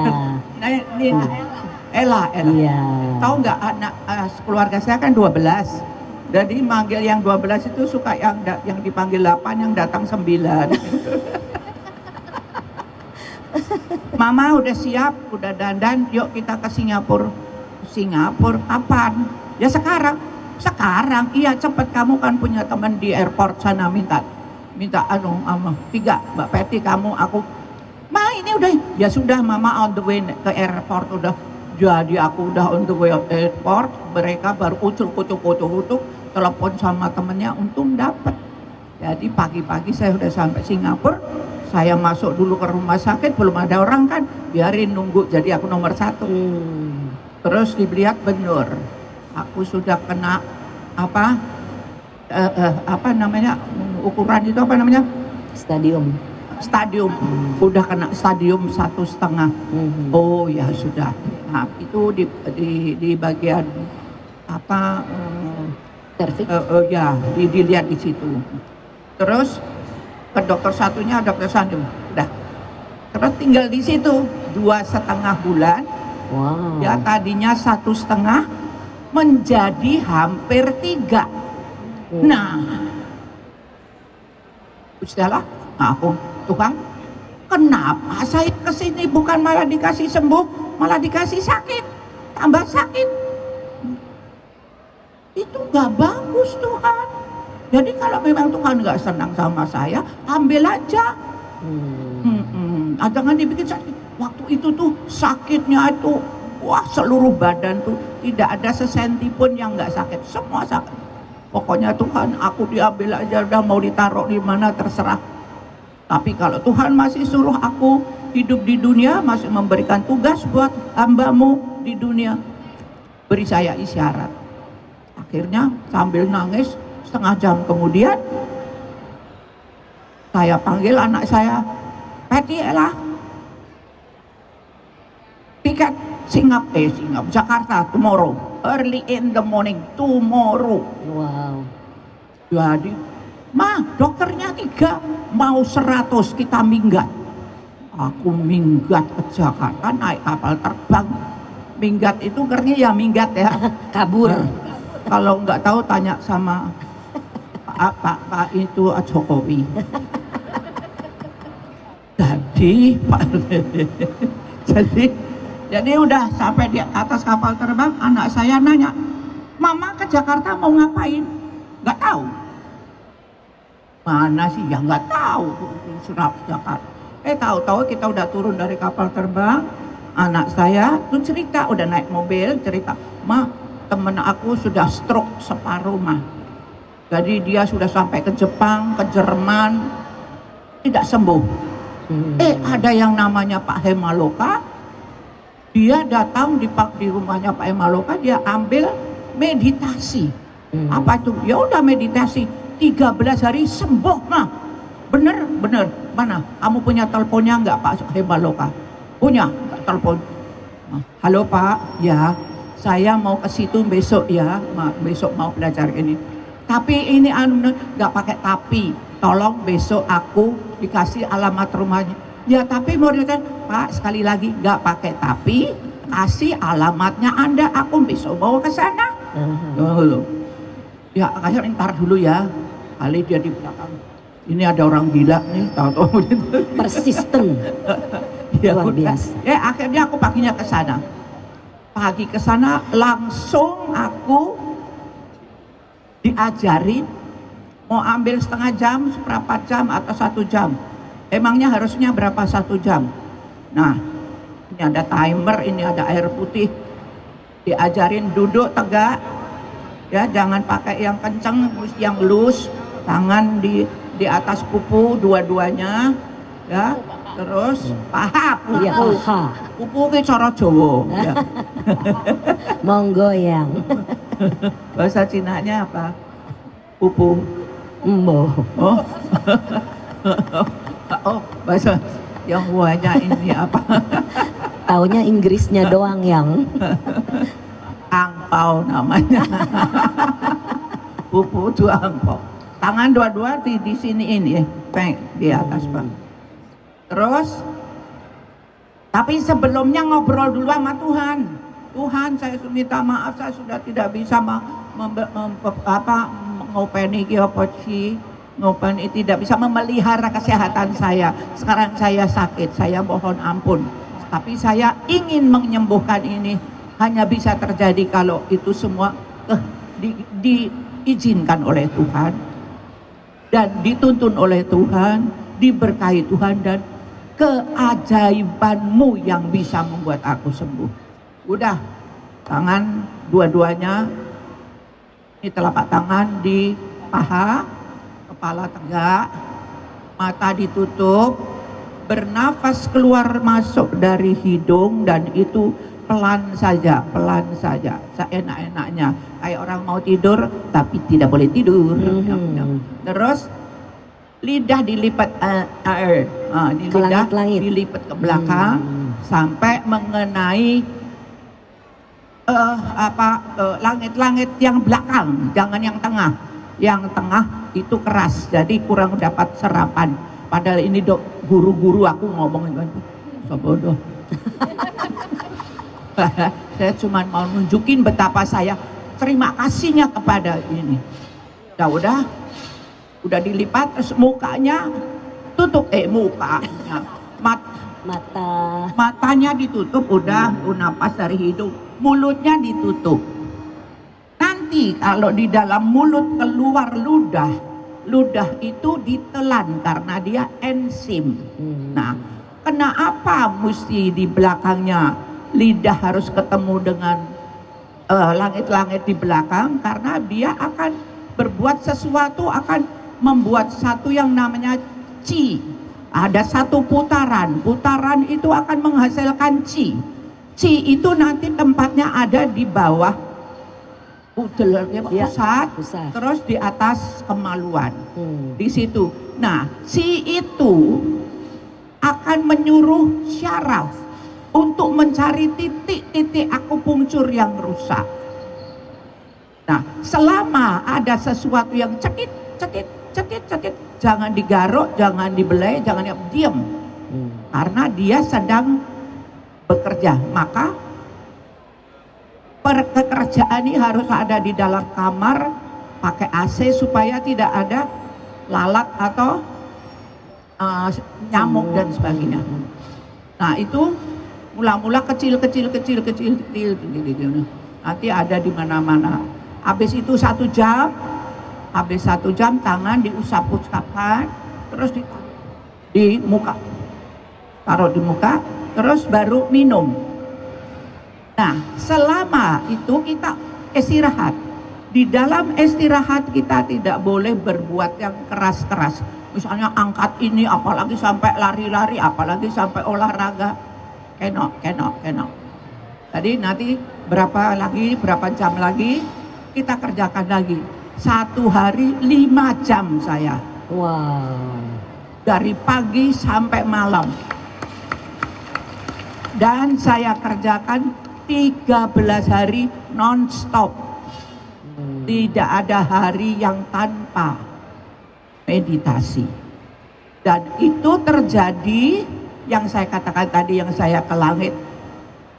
Ella. Iya. Tahu nggak anak keluarga saya kan 12. Jadi manggil yang 12 itu suka yang dipanggil 8, yang datang 9. Mama udah siap, udah dandan, yuk kita ke Singapura. Singapura kapan? Ya sekarang. Iya cepet, kamu kan punya teman di airport sana, minta 3, Mbak Peti, kamu, aku. Ma ini udah, ya sudah mama on the way ke airport udah. Jadi aku udah on the way of airport, mereka baru kucuk, telepon sama temennya, untung dapet. Jadi pagi-pagi saya udah sampai Singapura, saya masuk dulu ke rumah sakit, belum ada orang kan, biarin nunggu, jadi aku nomor 1. Terus dilihat bener, aku sudah kena apa namanya, ukuran itu apa namanya? Stadium. Udah kena stadium 1,5. Oh ya sudah. Nah itu di bagian apa? Cervix. Ya dilihat di situ. Terus ke dokter satunya, dokter Sandung. Udah. Terus tinggal di situ 2,5 bulan. Wow. Ya tadinya 1,5 menjadi hampir 3. Nah, sudahlah, aku Tuhan, kenapa saya kesini bukan malah dikasih sembuh, malah dikasih sakit, tambah sakit? Itu nggak bagus Tuhan. Jadi kalau memang Tuhan nggak senang sama saya, ambil aja. Jangan dibikin sakit. Waktu itu tuh sakitnya itu, wah seluruh badan tuh tidak ada sesenti pun yang nggak sakit, semua sakit. Pokoknya Tuhan, aku diambil aja, udah mau ditaruh di mana terserah. Tapi kalau Tuhan masih suruh aku hidup di dunia, masih memberikan tugas buat hamba-Mu di dunia, beri saya isyarat. Akhirnya sambil nangis, setengah jam kemudian saya panggil anak saya, Peti lah, tiket Singapura, Jakarta tomorrow, early in the morning tomorrow. Wow. Jadi, Ma, dokternya 3, mau 100 kita minggat. Aku minggat ke Jakarta, naik kapal terbang. Minggat itu artinya ya minggat ya. Kabur. Kalau nggak tahu tanya sama Pak itu Jokowi. Jadi udah sampai di atas kapal terbang, anak saya nanya, Mama ke Jakarta mau ngapain? Nggak tahu. Mana sih ya nggak tahu Surab Jakarta. Tahu-tahu kita udah turun dari kapal terbang, anak saya tuh cerita, udah naik mobil cerita, Ma, temen aku sudah stroke separuh mah. Jadi dia sudah sampai ke Jepang, ke Jerman, tidak sembuh. Ada yang namanya Pak Hemaloka, dia datang di rumahnya Pak Hemaloka, dia ambil meditasi. Apa itu? Ya udah meditasi, 13 hari sembuh mah. Bener. Mana? Kamu punya teleponnya nggak Pak Hemaloka? Punya, telepon. Halo Pak, ya. Saya mau ke situ besok ya, besok mau belajar ini. Tapi ini nggak pakai tapi. Tolong besok aku dikasih alamat rumahnya. Ya tapi mau dikatakan, Pak sekali lagi nggak pakai tapi, kasih alamatnya Anda, aku besok bawa ke sana. Ya akhirnya ntar dulu ya, kali dia di belakang. Ini ada orang gila nih, tahu-tahu gitu. Persisten. Ya, luar biasa. Ya akhirnya aku paginya ke sana. Pagi ke sana langsung aku diajarin mau ambil setengah jam, seperempat jam atau 1 jam. Emangnya harusnya berapa 1 jam? Nah, ini ada timer, ini ada air putih. Diajarin duduk tegak, ya jangan pakai yang kenceng, yang loose. Tangan di atas pupu dua-duanya, ya. Terus paha, pupu. Ya, paha. Pupu ke cara Jawa. Ya. Monggoyang. Bahasa Cinanya apa? Pupu. Mbo. Oh. Oh, bahasa yang buahnya ini apa? Taunya Inggrisnya doang yang. Angpau namanya. Pupu itu angpau. Tangan dua-dua di sini ini, di atas Pak. Terus, tapi sebelumnya ngobrol dulu sama Tuhan. Tuhan, saya minta maaf, saya sudah tidak bisa ngopeni tidak bisa memelihara kesehatan saya. Sekarang saya sakit, saya mohon ampun. Tapi saya ingin menyembuhkan ini. Hanya bisa terjadi kalau itu semua diizinkan oleh Tuhan dan dituntun oleh Tuhan, diberkahi Tuhan, dan keajaiban-Mu yang bisa membuat aku sembuh. Udah, tangan dua-duanya, ini telapak tangan di paha, kepala tegak, mata ditutup, bernafas keluar masuk dari hidung, dan itu pelan saja, seenak-enaknya, kayak orang mau tidur tapi tidak boleh tidur. Terus lidah dilipat di lidah dilipat ke belakang sampai mengenai langit-langit yang belakang, jangan yang tengah. Yang tengah itu keras, jadi kurang dapat serapan. Padahal ini guru-guru aku ngomongin so bodoh. Saya cuma mau nunjukin betapa saya terima kasihnya kepada ini. Udah dilipat, terus mukanya tutup, mukanya, matanya ditutup, udah napas dari hidung, mulutnya ditutup. Nanti kalau di dalam mulut keluar ludah itu ditelan karena dia enzim. Nah, kenapa mesti di belakangnya lidah harus ketemu dengan langit-langit di belakang? Karena dia akan berbuat sesuatu, akan membuat satu yang namanya qi. Ada satu putaran itu akan menghasilkan qi. Qi itu nanti tempatnya ada di bawah pusat, terus di atas kemaluan, di situ. Nah, qi itu akan menyuruh syaraf untuk mencari titik-titik akupunktur yang rusak. Nah, selama ada sesuatu yang cekit, jangan digaruk, jangan dibelai, jangan diam. Karena dia sedang bekerja. Maka pekerjaan ini harus ada di dalam kamar, pakai AC supaya tidak ada lalat atau nyamuk dan sebagainya. Nah, itu mula-mula kecil. Nanti ada di mana-mana. Habis itu 1 jam, tangan diusap-usapkan, terus di muka, taruh di muka, terus baru minum. Nah, selama itu kita istirahat. Di dalam istirahat kita tidak boleh berbuat yang keras-keras. Misalnya angkat ini, apalagi sampai lari-lari, apalagi sampai olahraga. Kenok. Tadi nanti berapa jam lagi kita kerjakan lagi. 1 hari 5 jam saya. Wow. Dari pagi sampai malam. Dan saya kerjakan 13 hari non-stop. Tidak ada hari yang tanpa meditasi. Dan itu terjadi yang saya katakan tadi, yang saya ke langit.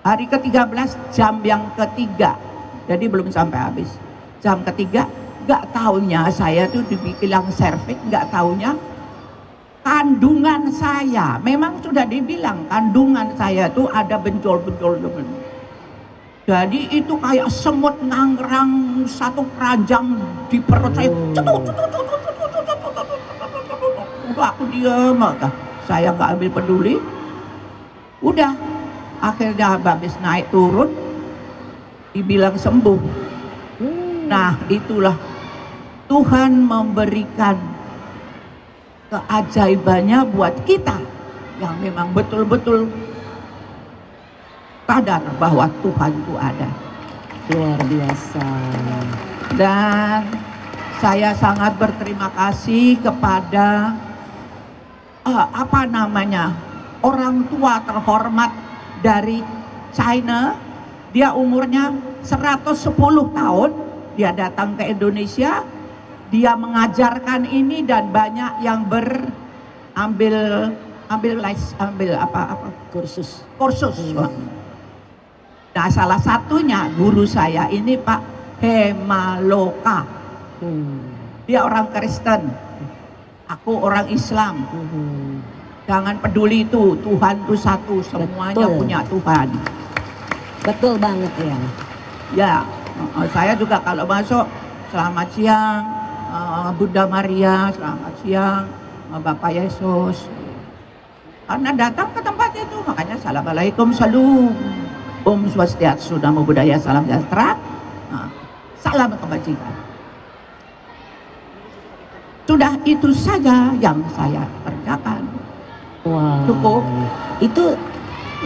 Hari ke-13 jam yang ketiga. Jadi belum sampai habis. Jam ketiga, gak taunya saya tuh dibilang serviks, gak taunya kandungan saya, memang sudah dibilang kandungan saya tuh ada benjol-benjol. Jadi itu kayak semut ngangrang satu keranjang di perut saya. Udah aku diam, saya nggak ambil peduli. Udah, akhirnya habis naik turun, dibilang sembuh. Nah, itulah Tuhan memberikan keajaibannya buat kita yang memang betul-betul sadar bahwa Tuhan itu ada. Luar biasa. Dan saya sangat berterima kasih kepada orang tua terhormat dari China. Dia umurnya 110 tahun. Dia datang ke Indonesia. Dia mengajarkan ini dan banyak yang kursus. Nah, salah satunya guru saya ini Pak Hemaloka. Dia orang Kristen, aku orang Islam. Jangan peduli itu, Tuhan itu satu, semuanya punya Tuhan. Betul banget ya. Ya, saya juga kalau masuk, selamat siang Bunda Maria, selamat siang Bapak Yesus. Karena datang ke tempat itu, makanya Assalamualaikum, Salam, Om Swastiastu, Namo Buddhaya, salam sejahtera, salam kebajikan. Sudah itu saja yang saya kerjakan. Wow. Cukup. Itu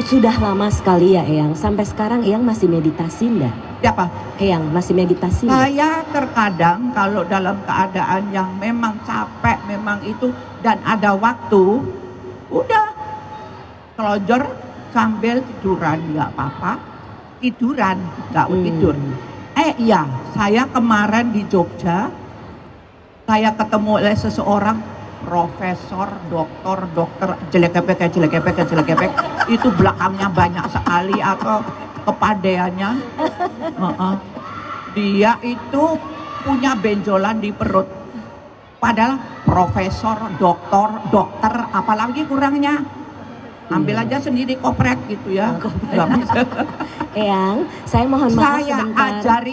sudah lama sekali ya Eyang. Sampai sekarang Eyang masih meditasi enggak? Siapa? Eyang masih meditasi enggak? Saya terkadang kalau dalam keadaan yang memang capek, memang itu, dan ada waktu, udah kelonjor sambil tiduran, nggak apa-apa. Tiduran, nggak tidur. Iya, saya kemarin di Jogja, saya ketemu oleh seseorang, profesor, dokter, jelek-kepek, itu belakangnya banyak sekali, atau kepadeannya. Dia itu punya benjolan di perut. Padahal profesor, dokter, apalagi kurangnya. Ambil aja sendiri kopret gitu ya. Nggak bisa. Eyang, saya mohon maaf Saya sebentar.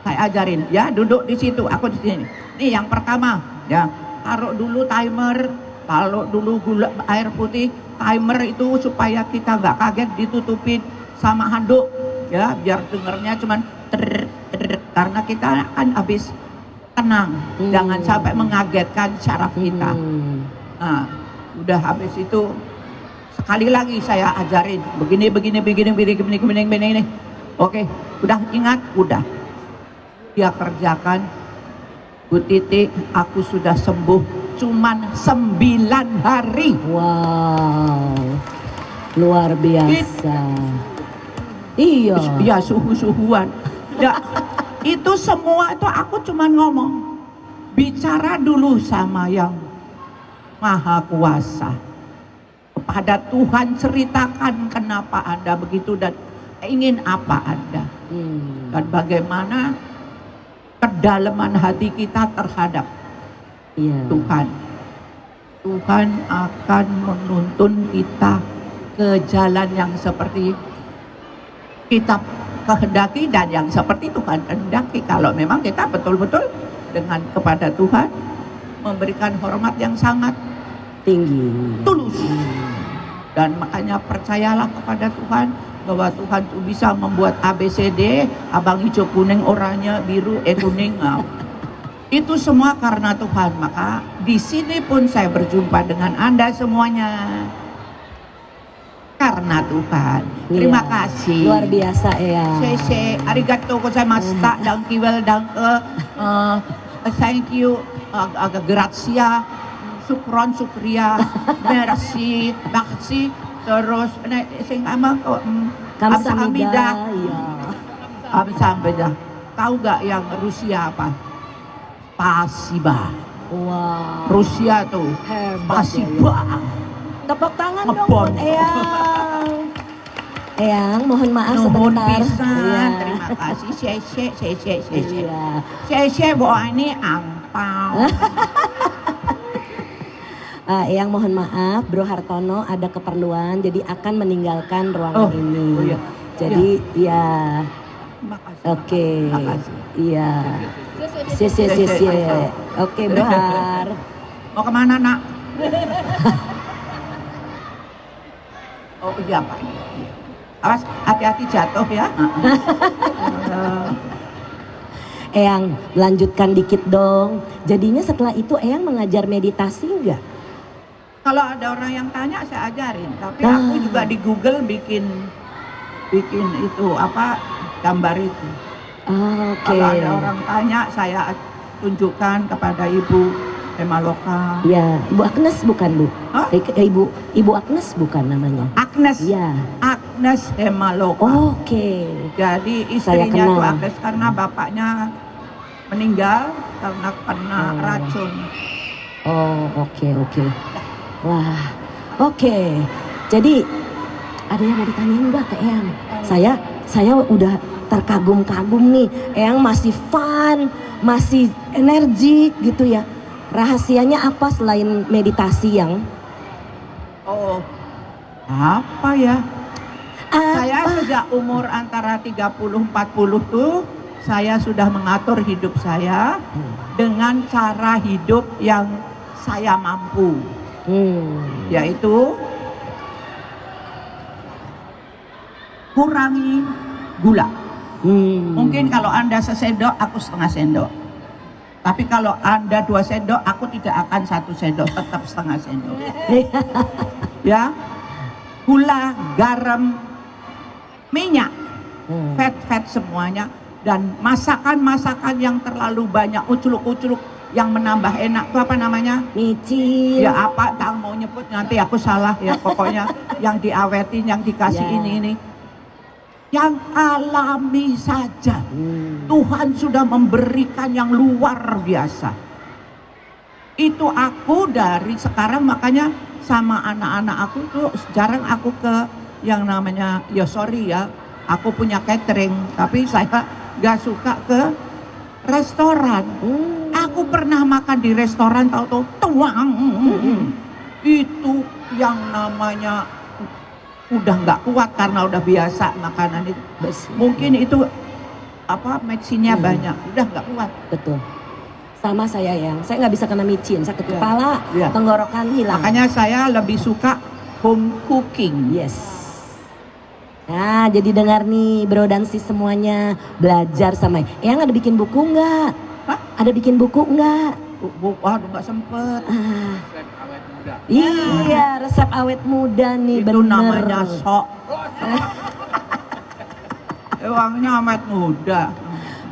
Saya ajarin ya, duduk di situ, aku di sini. Nih yang pertama, ya taruh dulu timer, taruh dulu gula air putih, timer itu supaya kita nggak kaget, ditutupin sama handuk, ya biar dengernya cuman karena kita kan habis tenang, jangan sampai mengagetkan syaraf kita. Nah, udah habis itu sekali lagi saya ajarin begini. Oke, udah ingat, udah. Dia kerjakan. Bu Titi, aku sudah sembuh cuman 9 hari. Wow, luar biasa. Iya. Ya suhu-suhuan. Ya, itu semua itu aku cuman ngomong. Bicara dulu sama yang Maha Kuasa. Kepada Tuhan ceritakan kenapa Anda begitu dan ingin apa Anda. Dan bagaimana kedalaman hati kita terhadap Tuhan. Tuhan akan menuntun kita ke jalan yang seperti kita kehendaki dan yang seperti Tuhan kehendaki. Kalau memang kita betul-betul dengan kepada Tuhan memberikan hormat yang sangat tinggi, tulus. Dan makanya percayalah kepada Tuhan bahwa Tuhan tuh bisa membuat ABCD, abang hijau kuning oranye biru kuning. Itu semua karena Tuhan. Maka di sini pun saya berjumpa dengan Anda semuanya karena Tuhan. Terima kasih. Luar biasa ya. Sese, arigatou gozaimashita, dankiwel, thank you, gracia, syukron, syukria, merci, terus sing ama Kamsahamnida. Kamsahamnida. Tahu gak yang Rusia apa? Spasiba. Wow. Rusia tuh Hebat. Spasiba. Tepuk tangan dong Ngebon. buat Eyang. Eyang, mohon maaf Nuhun sebentar. pisan, terima kasih. Sese, bawa ini angpau. Eyang mohon maaf, Bro Hartono ada keperluan, jadi akan meninggalkan ruangan ini. iya. Jadi ya, Terima kasih. oke, Terima kasih. iya. Cie. Oke, Bro Har. Mau kemana nak? Oh iya Pak. Awas hati-hati jatuh ya. Eyang, lanjutkan dikit dong. Jadinya setelah itu Eyang mengajar meditasi enggak? Kalau ada orang yang tanya saya ajarin. Tapi aku juga di Google bikin itu apa gambar itu. Oke. Kalau ada orang tanya saya tunjukkan kepada Ibu Hemaloka. Ya, Ibu Agnes bukan Bu? Hah? Ibu Agnes bukan namanya? Agnes. Ya. Agnes Hemaloka. Oke. Jadi Saya istrinya kenal. tuh Agnes karena bapaknya meninggal karena kena racun. Oh, oke. Wah, oke. Jadi ada yang mau ditanyain enggak ke Eyang? Saya udah terkagum-kagum nih. Eyang masih fun, masih energik gitu ya. Rahasianya apa selain meditasi yang? Oh, apa ya? Saya sejak umur antara 30-40 tuh saya sudah mengatur hidup saya dengan cara hidup yang saya mampu. Yaitu kurangi gula. Mungkin kalau Anda sesendok, aku setengah sendok. Tapi kalau Anda 2 sendok, aku tidak akan 1 sendok, tetap setengah sendok. Ya, gula, garam, minyak, fat semuanya, dan masakan-masakan yang terlalu banyak, uculuk-uculuk yang menambah enak itu apa namanya? Micin. Ya apa? Tak mau nyebut nanti aku salah ya. Pokoknya yang diawetin, yang dikasih ini. Yang alami saja. Tuhan sudah memberikan yang luar biasa. Itu aku dari sekarang, makanya sama anak-anak aku tuh jarang aku ke yang namanya, ya sorry ya, aku punya catering, tapi saya gak suka ke restoran. Aku pernah makan di restoran, tahu-tahu tuang. Itu yang namanya udah nggak kuat karena udah biasa makanan itu. Mungkin itu micin-nya banyak, udah nggak kuat. Betul. Sama saya saya nggak bisa kena micin, sakit kepala, tenggorokan hilang. Makanya saya lebih suka home cooking. Yes. Nah, jadi dengar nih bro dan sis semuanya, belajar sama Eyang. Ada bikin buku nggak? Hah? Ada bikin buku nggak? Waduh, nggak sempet. Iya, resep awet muda nih, Itu bener. namanya sok. Uangnya amat muda.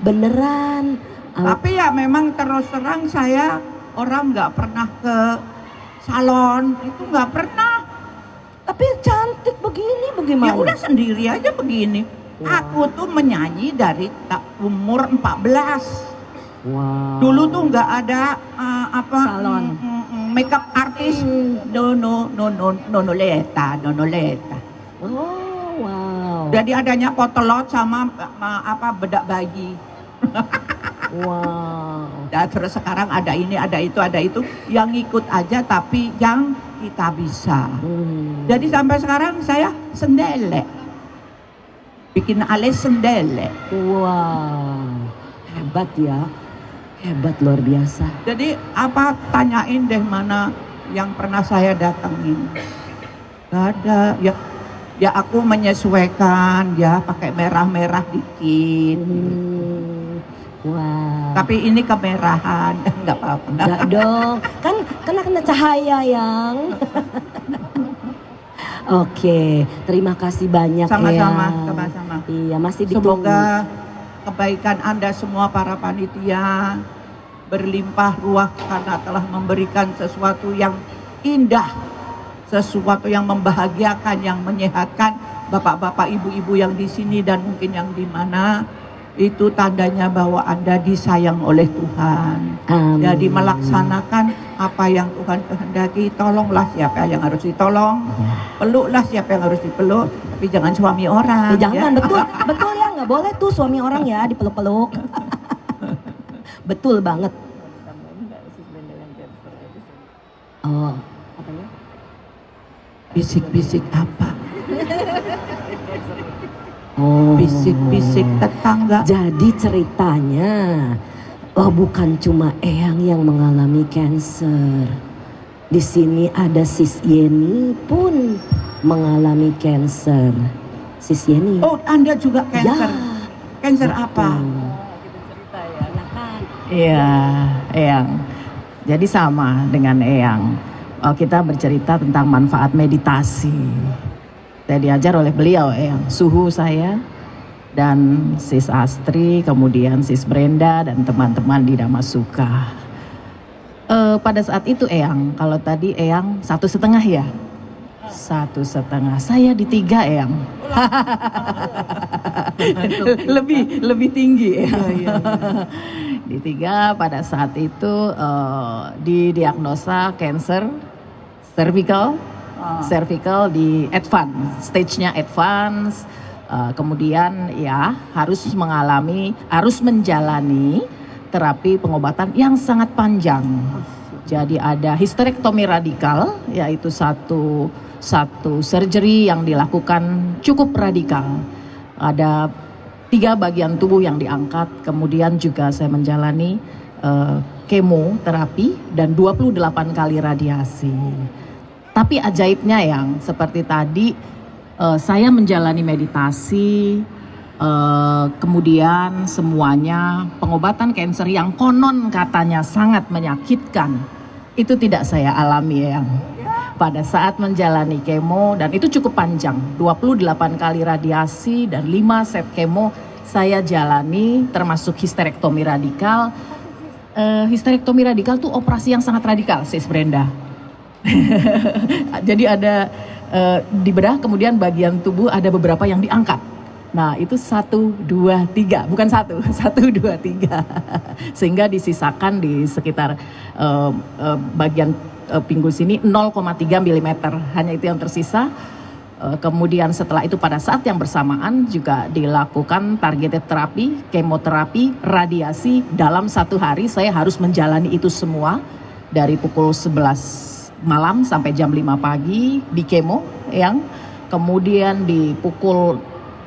Beneran. Tapi ya memang terus terang saya orang nggak pernah ke salon, itu nggak pernah. Tapi cantik begini bagaimana? Ya udah sendiri aja begini. Aku tuh menyanyi dari umur 14. Wow. Dulu tuh nggak ada Salon. makeup artist. Nonoleta. Oh, wow. Jadi adanya potelot sama bedak bayi. Wow. Dan terus sekarang ada ini, ada itu, yang ikut aja tapi yang kita bisa. Jadi sampai sekarang saya sendele. Bikin alis sendele. Wow. Hebat ya. Hebat luar biasa. Jadi tanyain deh mana yang pernah saya datangin. Gak ada, ya aku menyesuaikan ya pakai merah-merah dikit. Wah. Tapi ini kemerahan, nggak apa-apa. Enggak dong, kan kena cahaya yang. Oke, terima kasih banyak Sama-sama, ya. sama-sama. Iya, masih ditunggu. Semoga kebaikan Anda semua para panitia berlimpah ruah karena telah memberikan sesuatu yang indah, sesuatu yang membahagiakan, yang menyehatkan bapak-bapak, ibu-ibu yang di sini dan mungkin yang di mana. Itu tandanya bahwa Anda disayang oleh Tuhan. Amin. Jadi melaksanakan apa yang Tuhan kehendaki. Tolonglah siapa yang harus ditolong, peluklah siapa yang harus dipeluk, tapi jangan suami orang. Jangan, betul ya, nggak boleh tuh suami orang ya dipeluk-peluk. Betul banget. Oh, apanya? Bisik-bisik apa? Oh. Bisik-bisik tetangga. Jadi ceritanya, bukan cuma Eyang yang mengalami cancer. Di sini ada Sis Yeni pun mengalami cancer. Sis Yeni. Oh, Anda juga cancer. Ya. Cancer apa? Iya, Eyang. Jadi sama dengan Eyang. Kita bercerita tentang manfaat meditasi. Saya diajar oleh beliau, Eyang. Suhu saya dan Sis Astri, kemudian Sis Brenda dan teman-teman di Damasuka. Pada saat itu Eyang, kalau tadi Eyang 1,5 ya? 1,5. Saya di 3 Eyang. lebih tinggi ya. Di 3 pada saat itu didiagnosa cancer cervical di advance, stage-nya advance. Kemudian ya harus menjalani terapi pengobatan yang sangat panjang. Jadi ada histerektomi radikal, yaitu satu surgery yang dilakukan cukup radikal. Ada 3 bagian tubuh yang diangkat, kemudian juga saya menjalani kemoterapi dan 28 kali radiasi. Tapi ajaibnya yang seperti tadi saya menjalani meditasi, kemudian semuanya pengobatan kanker yang konon katanya sangat menyakitkan, itu tidak saya alami yang pada saat menjalani kemo, dan itu cukup panjang, 28 kali radiasi dan 5 set kemo saya jalani, termasuk histerektomi radikal. Histerektomi radikal tuh operasi yang sangat radikal, Sis Brenda. Jadi ada di bedah, kemudian bagian tubuh ada beberapa yang diangkat. Nah itu 1, 2, 3, bukan 1, 1, 2, 3. Sehingga disisakan di sekitar bagian pinggul sini 0,3 mm, hanya itu yang tersisa. Kemudian setelah itu pada saat yang bersamaan juga dilakukan targeted terapi, kemoterapi, radiasi. Dalam satu hari saya harus menjalani itu semua dari pukul 11 malam sampai jam 5 pagi di kemo, yang kemudian di pukul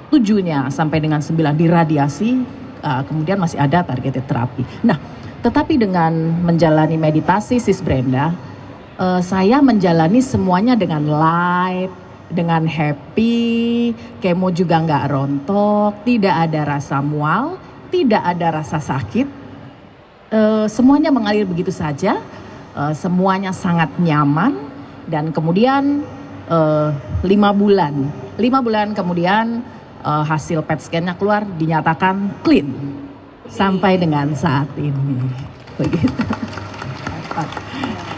7-nya sampai dengan 9 di radiasi, kemudian masih ada targeted terapi. Nah, tetapi dengan menjalani meditasi Sis Brenda, saya menjalani semuanya dengan light, dengan happy, kemo juga nggak rontok, tidak ada rasa mual, tidak ada rasa sakit, semuanya mengalir begitu saja, semuanya sangat nyaman, dan kemudian 5 bulan kemudian hasil PET scan-nya keluar, dinyatakan clean sampai dengan saat ini, begitu.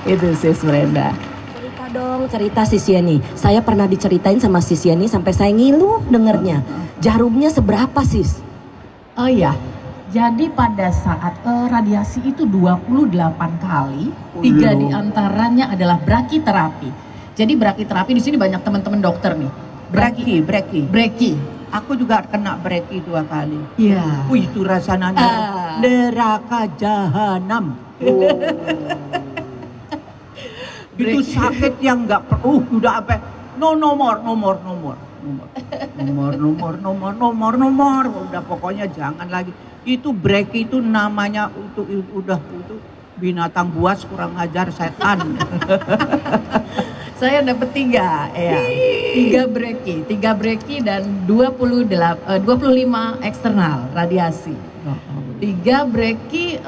Itu Sis Brenda. Dong cerita Sis Yeni. Saya pernah diceritain sama Sis Yeni sampai saya ngilu dengernya. Jarumnya seberapa Sis? Oh ya, jadi pada saat radiasi itu 28 kali, 3 diantaranya adalah brachytherapy. Jadi brachytherapy di sini banyak teman-teman dokter nih. Brachy. Aku juga kena breki 2 kali. Iya. Wih, itu rasanya neraka jahanam. Itu sakit yang nggak perlu, udah apa? Nomor, udah pokoknya jangan lagi. Itu breki itu namanya itu binatang buas kurang ajar setan. Saya dapat 3 ya. 3 breki dan 25 eksternal radiasi. 3 breki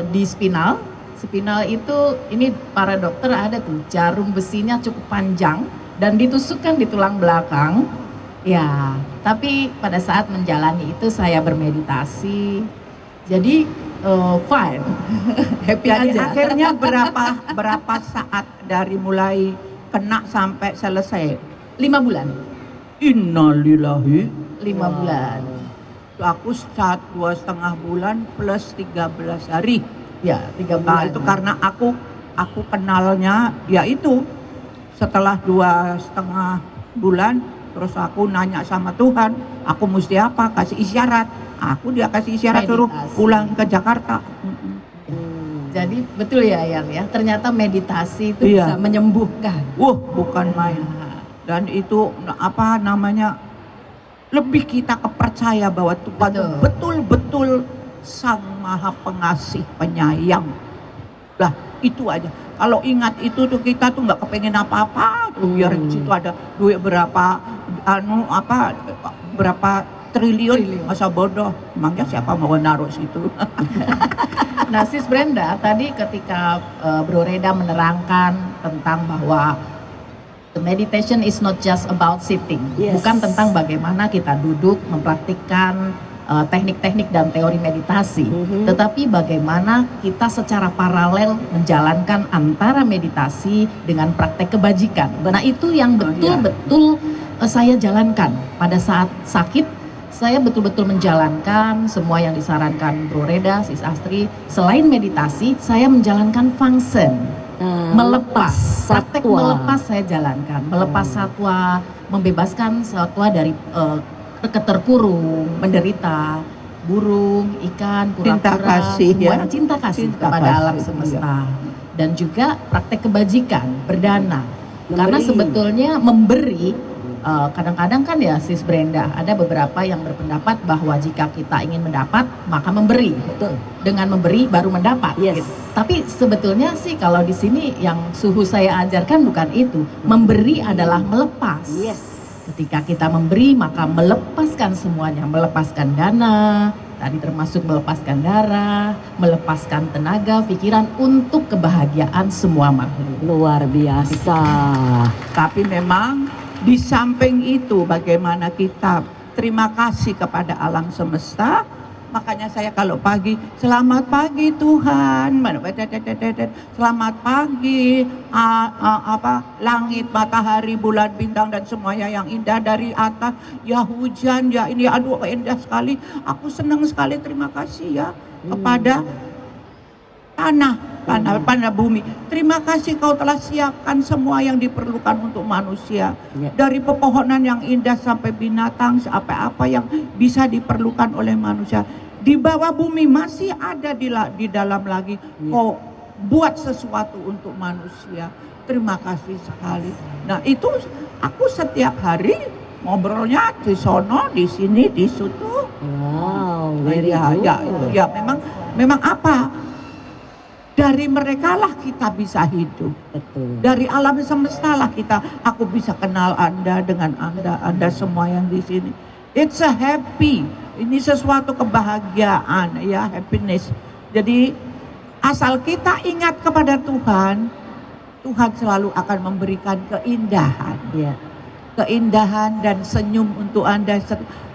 di spinal. Spinal itu, ini para dokter ada tuh jarum besinya cukup panjang dan ditusukkan di tulang belakang. Ya, tapi pada saat menjalani itu saya bermeditasi. Jadi fine, happy Jadi aja. akhirnya berapa saat dari mulai kena sampai selesai? 5 bulan. Innalillahi. 5 bulan. Aku 2,5 bulan plus 13 hari. Ya, 3 Nah, bulan. itu karena aku kenalnya ya itu setelah 2,5 bulan, terus aku nanya sama Tuhan, aku mesti apa? Kasih isyarat. Dia kasih isyarat suruh Meditasi. pulang ke Jakarta. Jadi betul ya Yang ya, ternyata meditasi itu Iya. bisa menyembuhkan. Bukan main. Dan itu apa namanya? Lebih kita kepercaya bahwa Tuhan Betul. betul-betul Sang Maha Pengasih Penyayang. Lah itu aja. Kalau ingat itu tuh kita tuh nggak kepengen apa-apa. Tuh biar di situ ada duit berapa triliun. Masa bodoh. Emangnya siapa mau naruh situ? Nah Sis Brenda, tadi ketika Bro Reda menerangkan tentang bahwa the meditation is not just about sitting. Yes. Bukan tentang bagaimana kita duduk mempraktikkan teknik-teknik dan teori meditasi, tetapi bagaimana kita secara paralel menjalankan antara meditasi dengan praktek kebajikan. Nah itu yang betul-betul saya jalankan pada saat sakit. Saya betul-betul menjalankan semua yang disarankan Bro Reda, Sis Astri. Selain meditasi, saya menjalankan function, melepas, praktek satwa. melepas saya jalankan, melepas satwa, membebaskan satwa dari keterkurung, menderita, burung, ikan, Cinta kura-kura, kasih, semuanya ya. cinta kasih Cinta kepada kasih, alam semesta. Dan juga praktek kebajikan, berdana. Karena Memberi. sebetulnya memberi, kadang-kadang kan ya Sis Brenda, ada beberapa yang berpendapat bahwa jika kita ingin mendapat, maka memberi. Betul. Dengan memberi baru mendapat. Yes. Gitu. Tapi sebetulnya sih kalau di sini yang suhu saya ajarkan bukan itu. Memberi adalah melepas. Yes. Ketika kita memberi maka melepaskan semuanya, melepaskan dana, tadi termasuk melepaskan darah, melepaskan tenaga, pikiran untuk kebahagiaan semua makhluk. Luar biasa. Tapi memang di samping itu bagaimana kita terima kasih kepada alam semesta. Makanya saya kalau pagi, selamat pagi Tuhan, selamat pagi langit, matahari, bulan, bintang dan semuanya yang indah dari atas, ya hujan, ya ini, aduh indah sekali. Aku senang sekali, terima kasih ya kepada tanah bumi. Terima kasih Kau telah siapkan semua yang diperlukan untuk manusia. Ya. Dari pepohonan yang indah sampai binatang, sampai apa yang bisa diperlukan oleh manusia. Di bawah bumi masih ada di dalam lagi. Kau buat sesuatu untuk manusia. Terima kasih sekali. Nah itu aku setiap hari ngobrolnya di sono, di sini, di situ. Wow, very Ya, good. ya, itu ya memang apa? Dari mereka lah kita bisa hidup. Betul. Dari alam semesta lah aku bisa kenal Anda dengan Anda semua yang di sini. It's a happy. Ini sesuatu kebahagiaan ya, happiness. Jadi asal kita ingat kepada Tuhan, Tuhan selalu akan memberikan keindahan. Ya. Keindahan dan senyum untuk Anda.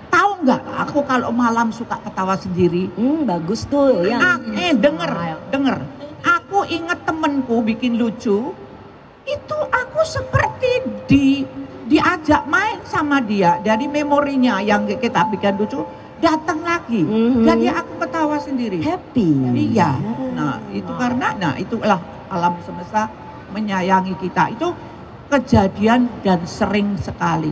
Tahu nggak? Aku kalau malam suka ketawa sendiri. Bagus tuh ya. Denger. Aku ingat temenku bikin lucu. Itu aku seperti diajak main sama dia. Dari memorinya yang kita bikin lucu datang lagi. Jadi aku ketawa sendiri. Happy. Iya. Nah itu karena, itulah alam semesta menyayangi kita. Itu kejadian dan sering sekali.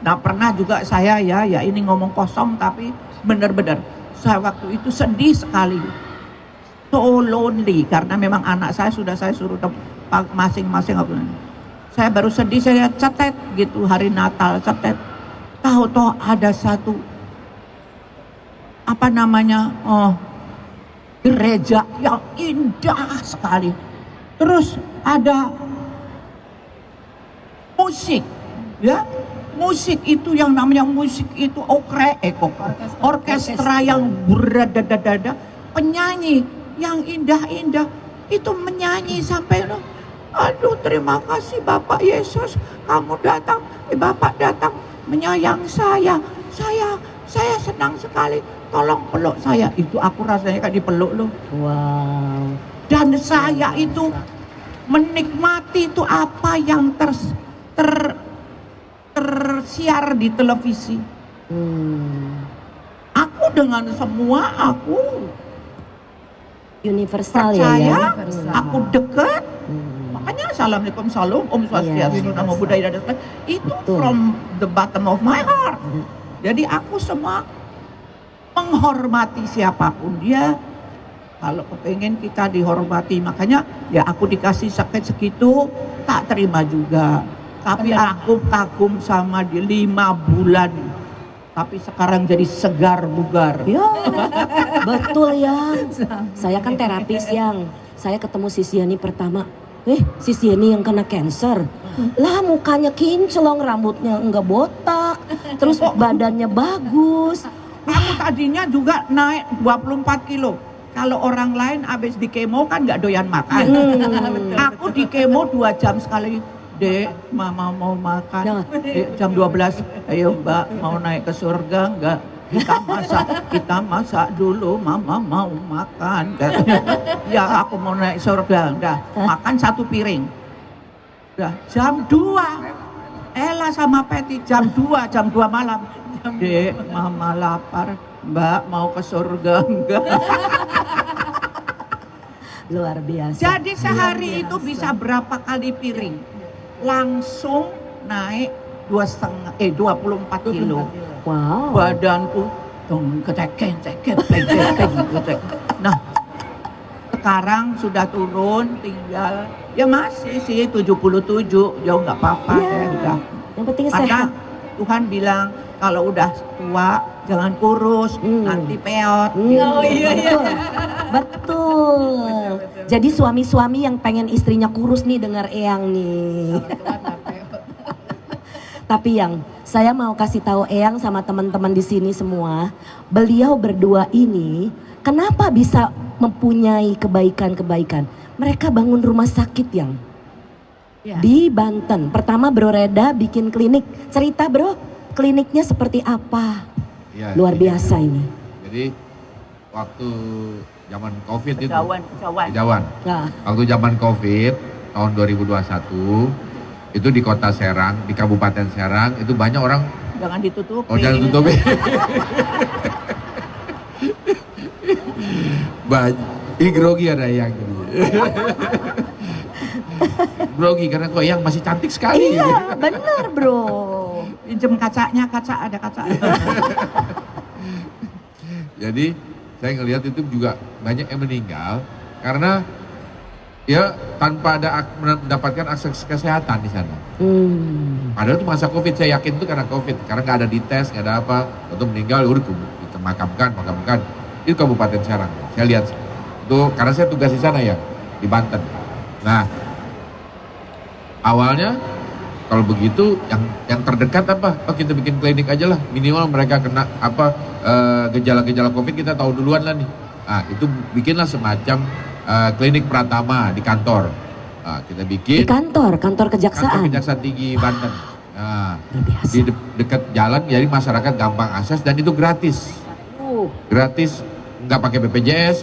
Nah pernah juga saya ya ini ngomong kosong tapi benar-benar saya waktu itu sedih sekali. So lonely karena memang anak saya saya suruh masing-masing. Saya baru sedih, saya cetet gitu hari Natal cetet. Tahu ada satu gereja yang indah sekali. Terus ada musik, ya. Musik itu yang namanya musik itu orkestra yang berdada-dada, penyanyi yang indah-indah itu menyanyi sampai aduh terima kasih Bapak Yesus kamu datang, Bapak datang menyayang saya senang sekali, tolong peluk saya. Itu aku rasanya kayak dipeluk loh. Wow. Dan saya itu menikmati itu apa yang tersiar di televisi. Aku dengan semua aku Universal percaya, ya. aku dekat. Makanya Assalamualaikum, Salam, Om Swastiastu, Namo Buddhaya, dan sebagainya. Itu Betul. from the bottom of my heart. Jadi aku semua menghormati siapapun dia. Kalau kepengen kita dihormati, makanya ya aku dikasih sakit segitu tak terima juga. Tapi aku kagum sama dia 5 bulan. Tapi sekarang jadi segar bugar. Ya, betul ya. Saya kan terapis yang. Saya ketemu Sis Yani pertama. Sis Yani yang kena cancer. Lah mukanya kinclong, rambutnya enggak botak. Terus badannya bagus. Aku tadinya juga naik 24 kilo. Kalau orang lain habis di kemo kan nggak doyan makan. Aku di kemo 2 jam sekali. Dek, Mama mau makan. Jam 12, ayo Mbak mau naik ke surga enggak? Kita masak dulu, Mama mau makan. Ya aku mau naik surga, udah makan 1 piring. Udah jam 2, Ella sama Peti jam 2 malam. Dek, Mama lapar, Mbak mau ke surga enggak? Luar biasa. Jadi sehari itu bisa berapa kali piring? Langsung naik 24 kilo. Wow. Badanku ketek. Nah, sekarang sudah turun, tinggal ya masih sih 77, ya nggak apa-apa ya udah. Yang penting Karena sehat. Tuhan bilang kalau udah tua jangan kurus, nanti peot. Betul. Jadi suami-suami yang pengen istrinya kurus nih dengar Eyang nih. Tapi yang saya mau kasih tahu Eyang sama teman-teman di sini semua, beliau berdua ini kenapa bisa mempunyai kebaikan-kebaikan? Mereka bangun rumah sakit yang di Banten. Pertama Bro Reda bikin klinik. Cerita Bro, kliniknya seperti apa? Ya, Luar biasa ini. Jadi waktu zaman COVID itu, Jawan. Nah, waktu zaman COVID tahun 2021 itu di kota Serang, di Kabupaten Serang itu banyak orang. Jangan ditutupi. Oh jangan tutupi. Grogi ada yang grogi karena kok yang masih cantik sekali. Iya, bener bro. Pinjem kacanya, ada kaca. Jadi saya ngelihat itu juga banyak yang meninggal karena ya tanpa ada mendapatkan akses kesehatan di sana. Padahal itu masa Covid, saya yakin itu karena Covid, karena nggak ada dites, nggak ada apa, atau meninggal, udah makamkan. Itu Kabupaten Serang. Saya lihat itu karena saya tugas di sana ya, di Banten. Nah, awalnya kalau begitu yang terdekat apa? Oh, kita bikin klinik aja lah, minimal mereka kena apa gejala-gejala Covid kita tahu duluan lah nih. Nah, itu bikinlah semacam klinik Pratama di kantor. Nah, kita bikin Di kantor kejaksaan. Kantor Kejaksaan Tinggi Banten. Nah, di dekat jalan, jadi masyarakat gampang akses dan itu gratis. Gratis, nggak pakai BPJS,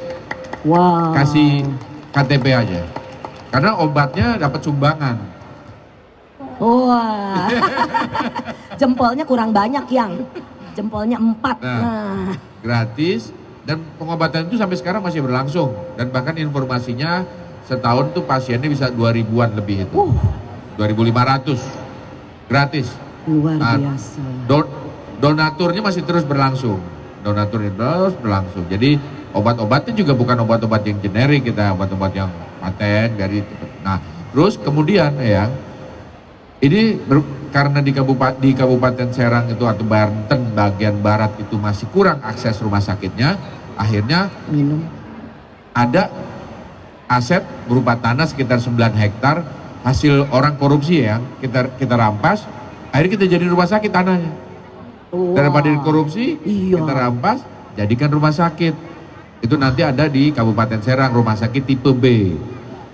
Wow. kasih KTP aja. Karena obatnya dapat sumbangan. Wah. Jempolnya kurang banyak yang. Jempolnya 4. Nah, gratis dan pengobatan itu sampai sekarang masih berlangsung dan bahkan informasinya setahun tuh pasiennya bisa 2000-an lebih itu. 2.500 gratis. Luar Nah, biasa. Donaturnya masih terus berlangsung. Jadi obat-obatnya juga bukan obat-obat yang generik, kita obat-obat yang paten dari. Nah, terus kemudian ya ini karena di Kabupaten Serang itu atau Banten bagian barat itu masih kurang akses rumah sakitnya, akhirnya ada aset berupa tanah sekitar 9 hektar hasil orang korupsi ya, kita rampas, akhirnya kita jadi rumah sakit tanahnya. Daripada dikorupsi, kita rampas, jadikan rumah sakit. Itu nanti ada di Kabupaten Serang, rumah sakit tipe B.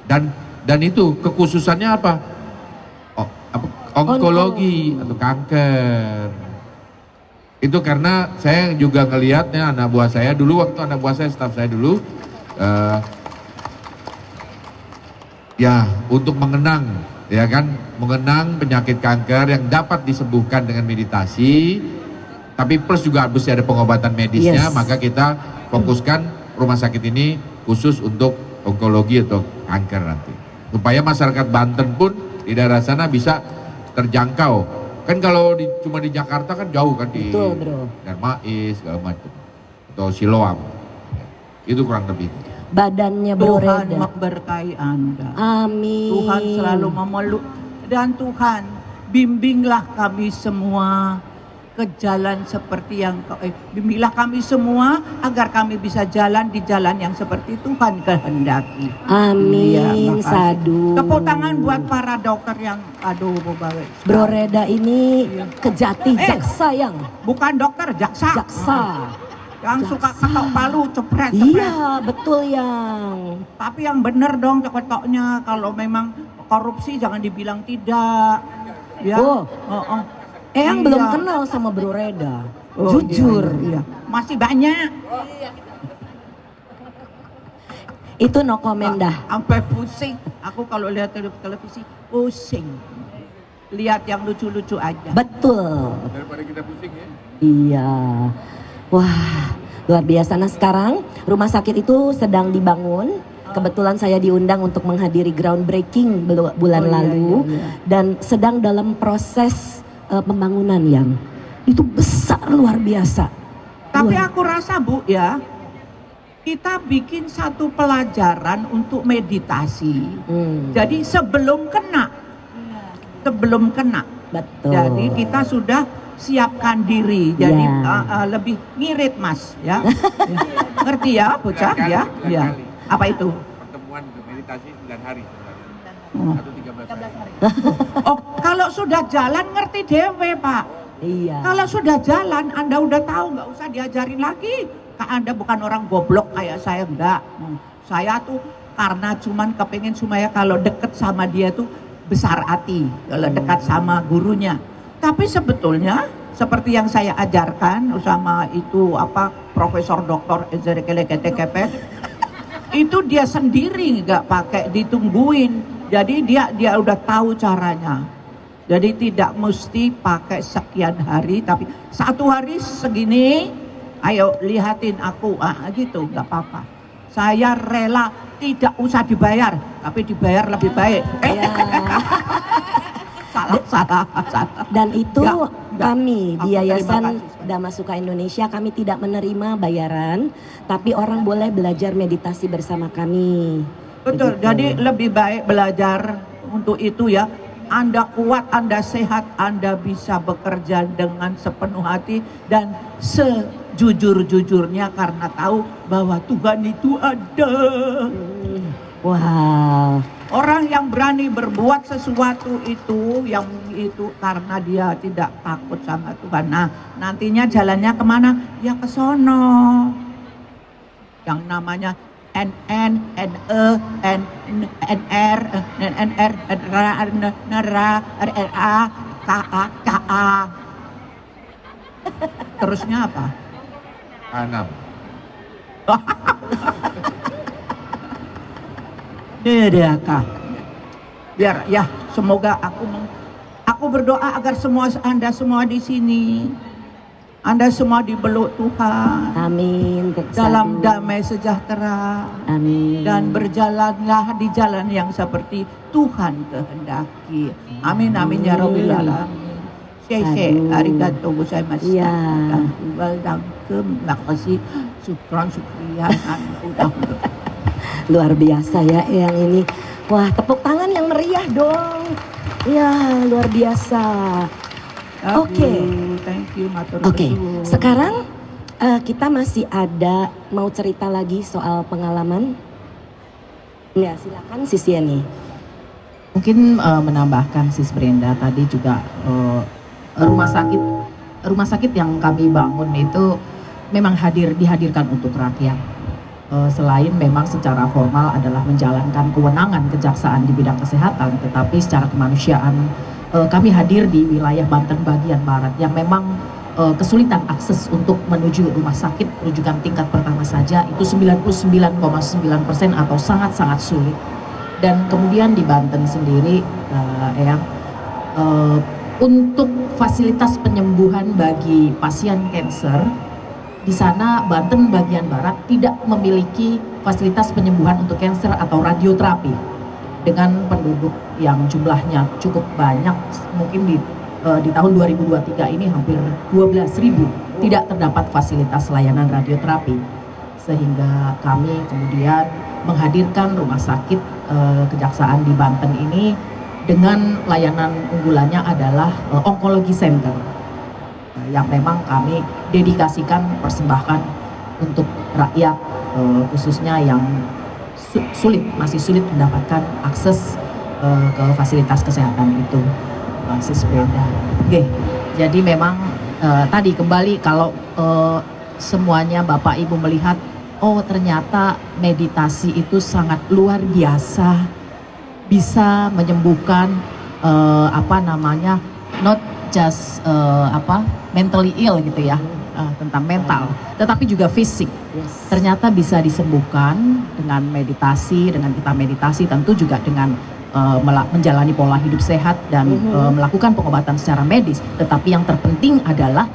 Dan itu kekhususannya apa? Onkologi atau kanker. Itu karena saya juga ngelihatnya anak buah saya dulu, waktu anak buah saya, staf saya dulu, ya untuk mengenang, ya kan, mengenang penyakit kanker yang dapat disembuhkan dengan meditasi, tapi plus juga harus ada pengobatan medisnya, maka kita fokuskan rumah sakit ini khusus untuk onkologi atau kanker nanti. Supaya masyarakat Banten pun di daerah sana bisa terjangkau. Kan kalau cuma di Jakarta kan jauh kan, di Darmais segala macam atau Siloam. Itu kurang lebih. Badannya Bro Tuhan Reda. memberkahi Anda. Amin. Tuhan selalu memeluk dan Tuhan bimbinglah kami semua ke jalan seperti yang bimbinglah kami semua agar kami bisa jalan di jalan yang seperti Tuhan kehendaki. Amin. Makasih. Sadu. Tepuk tangan buat para dokter yang Bro Reda ini kejati jaksa yang bukan dokter, jaksa. Yang suka ketok palu cepret. Iya, betul yang. Tapi yang bener dong ketoknya, kalau memang korupsi jangan dibilang tidak. Ya. Eyang belum kenal sama Bro Reda. Jujur. Iya. Masih banyak. Itu no comment dah. Sampai pusing. Aku kalau lihat televisi pusing. Lihat yang lucu-lucu aja. Betul. Daripada kita pusing ya. Iya. Wah, luar biasa. Nah sekarang rumah sakit itu sedang dibangun. Kebetulan saya diundang untuk menghadiri groundbreaking bulan lalu. Dan sedang dalam proses pembangunan yang itu besar luar biasa. Tapi aku rasa Bu ya, kita bikin satu pelajaran untuk meditasi. Jadi sebelum kena. Betul. Jadi kita sudah siapkan diri. Jadi lebih ngirit Mas ya. Ngerti ya bocah ya? Ya. Apa itu? Pertemuan meditasi 9 hari. Atau 13 hari. Oh, kalau sudah jalan ngerti dewe Pak. Iya. Kalau sudah jalan Anda udah tahu, nggak usah diajarin lagi. Anda bukan orang goblok kayak saya, enggak. Saya tuh karena cuman kepengen supaya kalau deket sama dia tuh besar hati. Kalau dekat sama gurunya. Tapi sebetulnya seperti yang saya ajarkan sama itu Profesor Dr. Ezekiel Ketekepe, itu dia sendiri nggak pakai ditungguin. Jadi dia udah tahu caranya. Jadi tidak mesti pakai sekian hari, tapi 1 hari segini, ayo lihatin aku, gitu, nggak apa-apa. Saya rela tidak usah dibayar, tapi dibayar lebih baik. Ya. Salah. Dan itu Enggak. kami di Aku terima Yayasan kasih. Damasuka Indonesia, kami tidak menerima bayaran, tapi orang boleh belajar meditasi bersama kami. Betul, Begitu. jadi lebih baik belajar untuk itu ya. Anda kuat, Anda sehat, Anda bisa bekerja dengan sepenuh hati dan sejujur-jujurnya karena tahu bahwa Tuhan itu ada. Wow. Orang yang berani berbuat sesuatu itu karena dia tidak takut sama Tuhan. Nah, nantinya jalannya kemana? Ya ke sono. Yang namanya NN, NE, NR, RA, KA, KA. Terusnya apa? Anam. Dedekah. Biar ya, semoga aku berdoa agar Anda semua di sini, Anda semua dibeluk Tuhan Amin. dalam damai sejahtera. Amin. Dan berjalanlah di jalan yang seperti Tuhan kehendaki. Amin amin ya Rabbil alamin. Syekh, arigatou gozaimasu. Iya. Makasih. Syukran. Udah. Luar biasa ya yang ini. Wah, tepuk tangan yang meriah dong. Ya, luar biasa. Oke. Thank you, matur Oke, nuwun. sekarang kita masih ada mau cerita lagi soal pengalaman. Ya, silakan Sis Yeni. Mungkin menambahkan Sis Brenda tadi juga rumah sakit yang kami bangun itu memang dihadirkan untuk rakyat. Selain memang secara formal adalah menjalankan kewenangan kejaksaan di bidang kesehatan, tetapi secara kemanusiaan kami hadir di wilayah Banten bagian barat yang memang kesulitan akses untuk menuju rumah sakit rujukan tingkat pertama saja itu 99,9% atau sangat-sangat sulit. Dan kemudian di Banten sendiri untuk fasilitas penyembuhan bagi pasien kanker, di sana Banten bagian barat tidak memiliki fasilitas penyembuhan untuk kanker atau radioterapi. Dengan penduduk yang jumlahnya cukup banyak, mungkin di tahun 2023 ini hampir 12.000 tidak terdapat fasilitas layanan radioterapi. Sehingga kami kemudian menghadirkan rumah sakit kejaksaan di Banten ini dengan layanan unggulannya adalah onkologi center yang memang kami dedikasikan persembahkan untuk rakyat khususnya yang masih sulit mendapatkan akses ke fasilitas kesehatan itu, Sis Brenda. Oke, jadi memang tadi kembali kalau semuanya Bapak Ibu melihat, oh ternyata meditasi itu sangat luar biasa, bisa menyembuhkan not just mentally ill gitu ya, tentang mental, tetapi juga fisik. Ternyata bisa disembuhkan dengan meditasi, dengan kita meditasi tentu juga dengan menjalani pola hidup sehat dan melakukan pengobatan secara medis. Tetapi yang terpenting adalah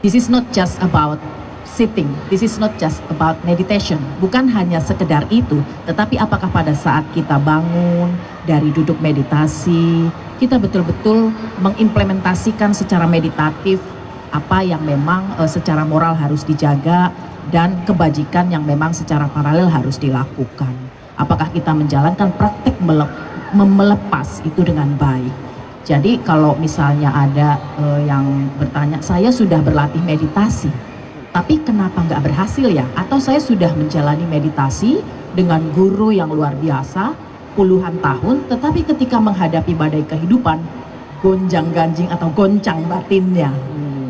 this is not just about sitting, this is not just about meditation. Bukan hanya sekedar itu, tetapi apakah pada saat kita bangun dari duduk meditasi, kita betul-betul mengimplementasikan secara meditatif apa yang memang secara moral harus dijaga dan kebajikan yang memang secara paralel harus dilakukan. Apakah kita menjalankan praktek melepas itu dengan baik. Jadi kalau misalnya ada yang bertanya, saya sudah berlatih meditasi, tapi kenapa nggak berhasil ya? Atau saya sudah menjalani meditasi dengan guru yang luar biasa puluhan tahun, tetapi ketika menghadapi badai kehidupan, gonjang-ganjing atau goncang batinnya.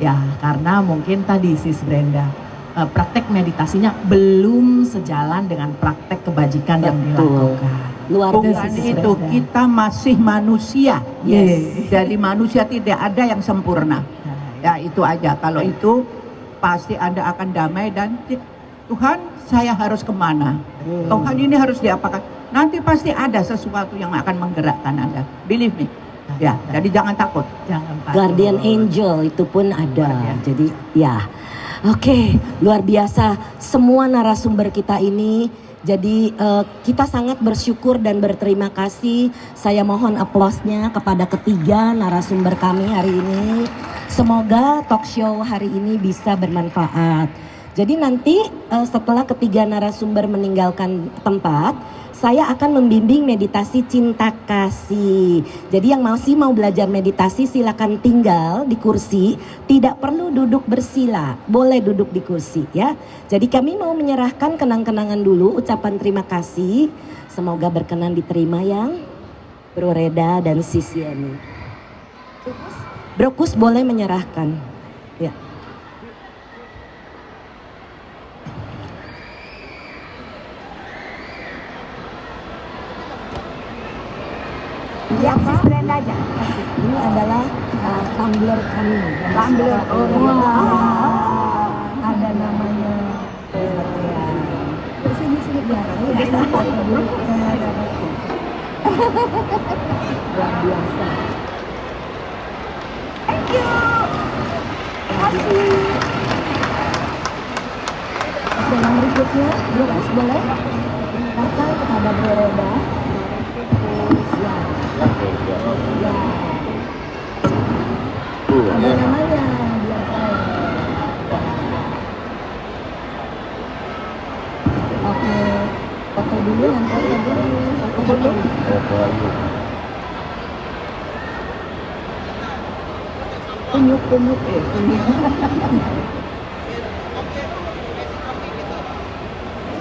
Ya, karena mungkin tadi Sis Brenda, praktek meditasinya belum sejalan dengan praktek kebajikan yang dilakukan. Luar Bukan biasa. itu, kita masih manusia. Yes. Jadi manusia tidak ada yang sempurna. Ya itu aja, kalau itu pasti Anda akan damai dan Tuhan, saya harus kemana? Tuhan ini harus diapakan? Nanti pasti ada sesuatu yang akan menggerakkan Anda. Believe me. Ya, jadi jangan takut. Jangan takut. Guardian angel itu pun ada. Jadi ya. Oke, luar biasa semua narasumber kita ini. Jadi kita sangat bersyukur dan berterima kasih. Saya mohon aplausnya kepada ketiga narasumber kami hari ini. Semoga talk show hari ini bisa bermanfaat. Jadi nanti setelah ketiga narasumber meninggalkan tempat, saya akan membimbing meditasi cinta kasih. Jadi yang masih mau belajar meditasi silakan tinggal di kursi, tidak perlu duduk bersila, boleh duduk di kursi ya. Jadi kami mau menyerahkan kenang-kenangan dulu, ucapan terima kasih. Semoga berkenan diterima yang Bro Reda dan Sis Yeni. Bro Kus boleh menyerahkan. Ya. Ya, Sis Brenda aja. Ini adalah tumbler kami. Tumbler. Ada namanya. Sini biar. Luar biasa. Thank you. Kasih. Dan yang berikutnya, Bro Kus boleh datang kepada Bro Reda. Ya. Ya. Ada namanya biar tahu. Oke, foto dulu nanti foto dulu. Kunyuk.